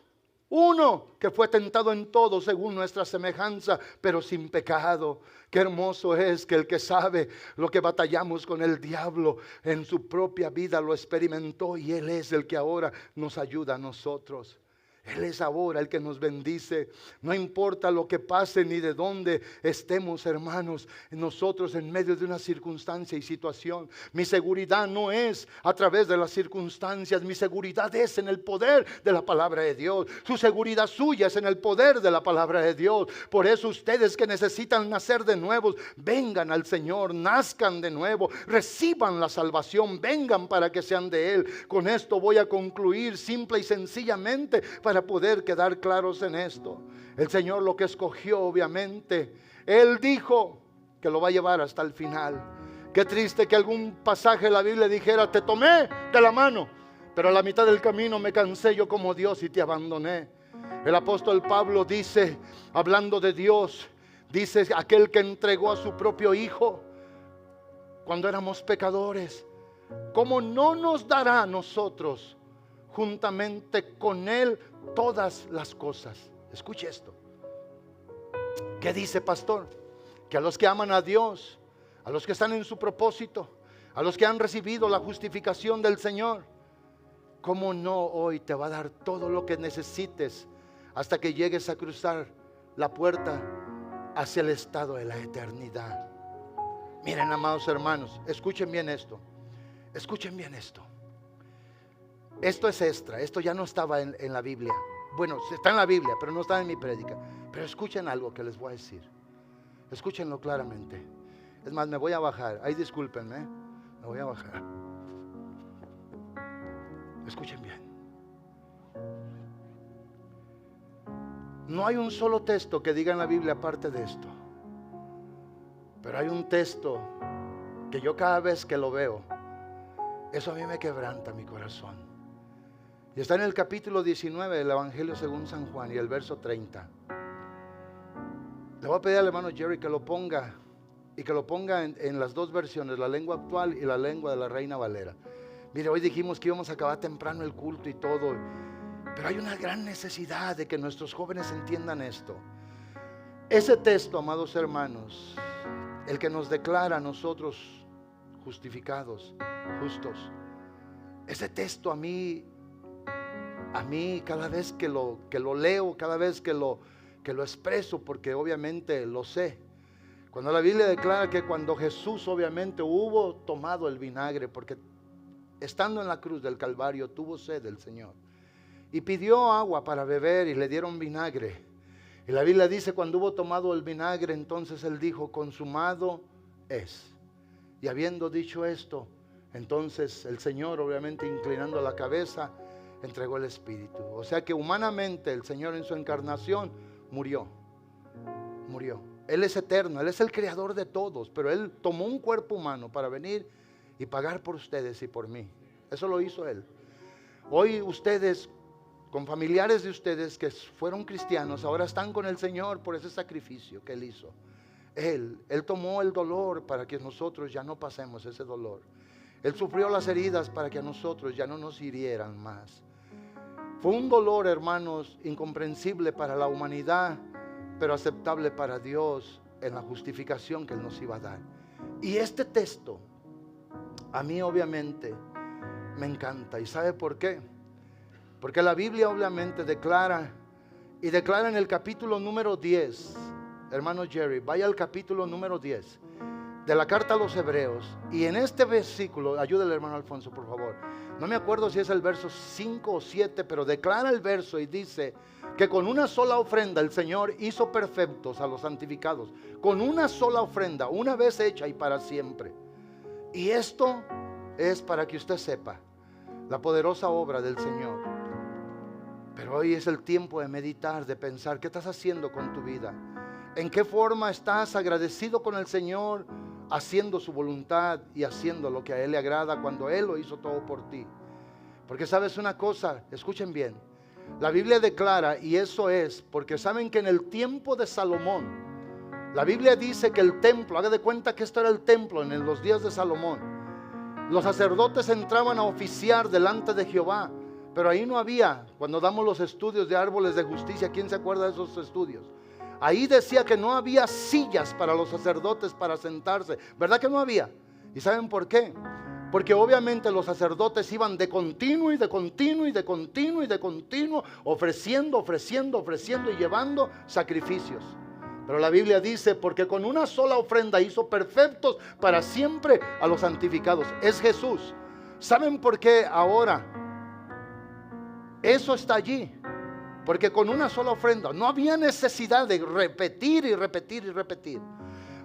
que fue tentado en todo según nuestra semejanza, pero sin pecado. Qué hermoso es que el que sabe lo que batallamos con el diablo en su propia vida lo experimentó, y Él es el que ahora nos ayuda a nosotros. Él es ahora el que nos bendice. No importa lo que pase ni de dónde estemos, hermanos, nosotros en medio de una circunstancia y situación. Mi seguridad no es a través de las circunstancias. Mi seguridad es en el poder de la palabra de Dios. Su seguridad suya es en el poder de la palabra de Dios. Por eso ustedes que necesitan nacer de nuevo, vengan al Señor, nazcan de nuevo, reciban la salvación, vengan para que sean de Él. Con esto voy a concluir simple y sencillamente, para poder quedar claros en esto. El Señor lo que escogió, obviamente, Él dijo que lo va a llevar hasta el final. Qué triste que algún pasaje de la Biblia dijera: te tomé de la mano, pero a la mitad del camino me cansé yo como Dios y te abandoné. El apóstol Pablo dice, hablando de Dios, dice: aquel que entregó a su propio Hijo cuando éramos pecadores, ¿cómo no nos dará a nosotros juntamente con Él todas las cosas? Escuche esto. ¿Qué dice, pastor? Que a los que aman a Dios, a los que están en su propósito, a los que han recibido la justificación del Señor, ¿cómo no hoy te va a dar todo lo que necesites hasta que llegues a cruzar la puerta hacia el estado de la eternidad? Miren, amados hermanos, escuchen bien esto. Escuchen bien esto. Esto es extra, esto ya no estaba en la Biblia. Bueno, está en la Biblia, pero no está en mi prédica. Pero escuchen algo que les voy a decir. Escúchenlo claramente. Es más, me voy a bajar. Ay, discúlpenme, me voy a bajar. Escuchen bien. No hay un solo texto que diga en la Biblia aparte de esto. Pero hay un texto que yo cada vez que lo veo, eso a mí me quebranta mi corazón. Y está en el capítulo 19 del Evangelio según San Juan y el verso 30. Le voy a pedir al hermano Jerry que lo ponga, y que lo ponga en las dos versiones, la lengua actual y la lengua de la Reina Valera. Mire, hoy dijimos que íbamos a acabar temprano el culto y todo, pero hay una gran necesidad de que nuestros jóvenes entiendan esto. Ese texto, amados hermanos, el que nos declara a nosotros justificados, justos, ese texto a mí cada vez que lo leo, cada vez que lo expreso, porque obviamente lo sé. Cuando la Biblia declara que cuando Jesús obviamente hubo tomado el vinagre, porque estando en la cruz del Calvario tuvo sed del Señor, y pidió agua para beber y le dieron vinagre. Y la Biblia dice, cuando hubo tomado el vinagre, entonces Él dijo, consumado es. Y habiendo dicho esto, entonces el Señor, obviamente inclinando la cabeza, entregó el Espíritu. O sea que humanamente el Señor en su encarnación murió. Él es eterno, Él es el creador de todos, pero Él tomó un cuerpo humano para venir y pagar por ustedes y por mí. Eso lo hizo Él. Hoy ustedes, con familiares de ustedes que fueron cristianos, ahora están con el Señor por ese sacrificio que Él hizo. Él tomó el dolor para que nosotros ya no pasemos ese dolor. Él sufrió las heridas para que a nosotros ya no nos hirieran más. Fue un dolor, hermanos, incomprensible para la humanidad, pero aceptable para Dios en la justificación que Él nos iba a dar. Y este texto, a mí obviamente me encanta. ¿Y sabe por qué? Porque la Biblia obviamente declara en el capítulo número 10, hermano Jerry, vaya al capítulo número 10 de la carta a los Hebreos, y en este versículo, ayúdale hermano Alfonso por favor, no me acuerdo si es el verso 5 o 7, pero declara el verso y dice que con una sola ofrenda el Señor hizo perfectos a los santificados, con una sola ofrenda, una vez hecha y para siempre. Y esto es para que usted sepa la poderosa obra del Señor. Pero hoy es el tiempo de meditar, de pensar, ¿qué estás haciendo con tu vida? ¿En qué forma estás agradecido con el Señor, haciendo su voluntad y haciendo lo que a Él le agrada cuando Él lo hizo todo por ti? Porque sabes una cosa, escuchen bien, la Biblia declara, y eso es porque saben que en el tiempo de Salomón, la Biblia dice que el templo, haga de cuenta que esto era el templo en los días de Salomón, los sacerdotes entraban a oficiar delante de Jehová, pero ahí no había, cuando damos los estudios de árboles de justicia, ¿quién se acuerda de esos estudios? Ahí decía que no había sillas para los sacerdotes para sentarse, ¿verdad que no había? ¿Y saben por qué? Porque obviamente los sacerdotes iban de continuo y de continuo y de continuo y de continuo, ofreciendo y llevando sacrificios. Pero la Biblia dice, porque con una sola ofrenda hizo perfectos para siempre a los santificados. Es Jesús. ¿Saben por qué ahora eso está allí? Porque con una sola ofrenda no había necesidad de repetir y repetir y repetir.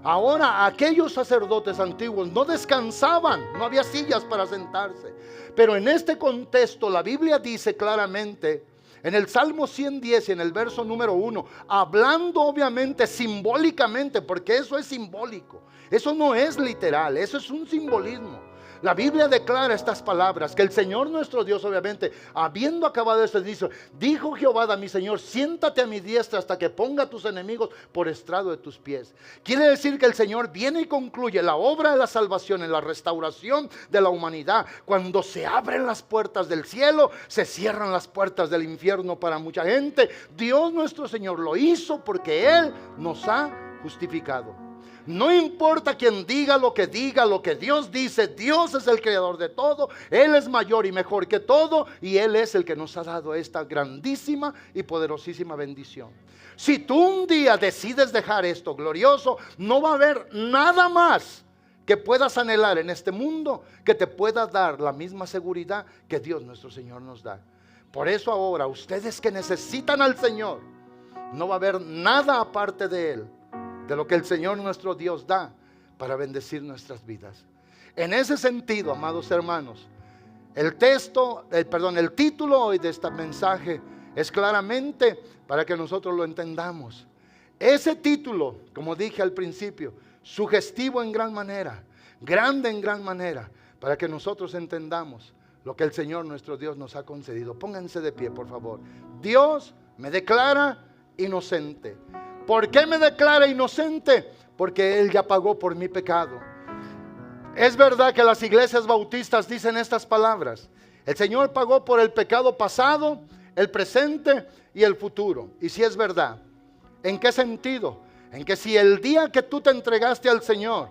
Ahora aquellos sacerdotes antiguos no descansaban, no había sillas para sentarse. Pero en este contexto la Biblia dice claramente, en el Salmo 110 y en el verso número 1, hablando obviamente simbólicamente, porque eso es simbólico, eso no es literal, eso es un simbolismo. La Biblia declara estas palabras, que el Señor nuestro Dios obviamente, habiendo acabado este dicho, dijo Jehová a mi Señor, siéntate a mi diestra hasta que ponga a tus enemigos por estrado de tus pies. Quiere decir que el Señor viene y concluye la obra de la salvación en la restauración de la humanidad. Cuando se abren las puertas del cielo, se cierran las puertas del infierno para mucha gente. Dios nuestro Señor lo hizo porque Él nos ha justificado. No importa quien diga, lo que Dios dice, Dios es el creador de todo, Él es mayor y mejor que todo, y Él es el que nos ha dado esta grandísima y poderosísima bendición. Si tú un día decides dejar esto glorioso, no va a haber nada más que puedas anhelar en este mundo, que te pueda dar la misma seguridad que Dios nuestro Señor nos da. Por eso ahora, ustedes que necesitan al Señor, no va a haber nada aparte de Él, de lo que el Señor nuestro Dios da para bendecir nuestras vidas. En ese sentido, amados hermanos, el título hoy de este mensaje es claramente para que nosotros lo entendamos. Ese título, como dije al principio, sugestivo en gran manera, grande en gran manera, para que nosotros entendamos lo que el Señor nuestro Dios nos ha concedido. Pónganse de pie, por favor. Dios me declara inocente. ¿Por qué me declara inocente? Porque Él ya pagó por mi pecado. Es verdad que las iglesias bautistas dicen estas palabras. El Señor pagó por el pecado pasado, el presente y el futuro. Y si es verdad. ¿En qué sentido? En que si el día que tú te entregaste al Señor,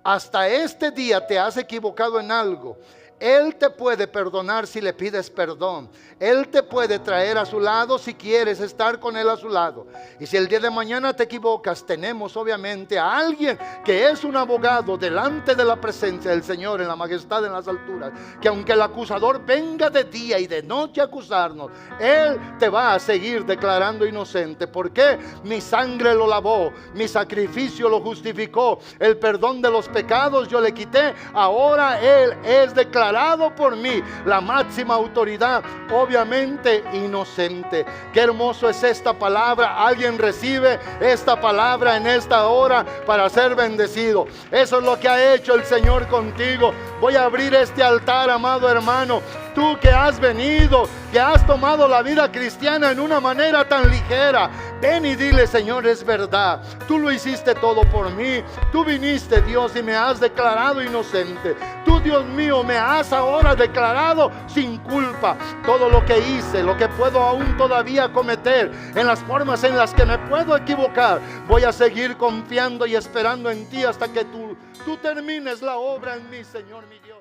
hasta este día te has equivocado en algo, Él te puede perdonar si le pides perdón. Él te puede traer a su lado si quieres estar con Él a su lado. Y si el día de mañana te equivocas, tenemos obviamente a alguien que es un abogado delante de la presencia del Señor en la majestad en las alturas. Que aunque el acusador venga de día y de noche a acusarnos, Él te va a seguir declarando inocente. ¿Por qué? Mi sangre lo lavó, mi sacrificio lo justificó, el perdón de los pecados yo le quité. Ahora Él es declarado por mí la máxima autoridad, obviamente inocente. Qué hermoso es esta palabra. Alguien recibe esta palabra en esta hora para ser bendecido. Eso es lo que ha hecho el Señor contigo. Voy a abrir este altar, amado hermano. Tú que has venido, que has tomado la vida cristiana en una manera tan ligera, ven y dile: Señor, es verdad, tú lo hiciste todo por mí. Tú viniste, Dios, y me has declarado inocente. Tú, Dios mío, me has ahora declarado sin culpa. Todo lo que hice, lo que puedo aún todavía cometer, en las formas en las que me puedo equivocar, voy a seguir confiando y esperando en ti hasta que tú termines la obra en mí, Señor mi Dios.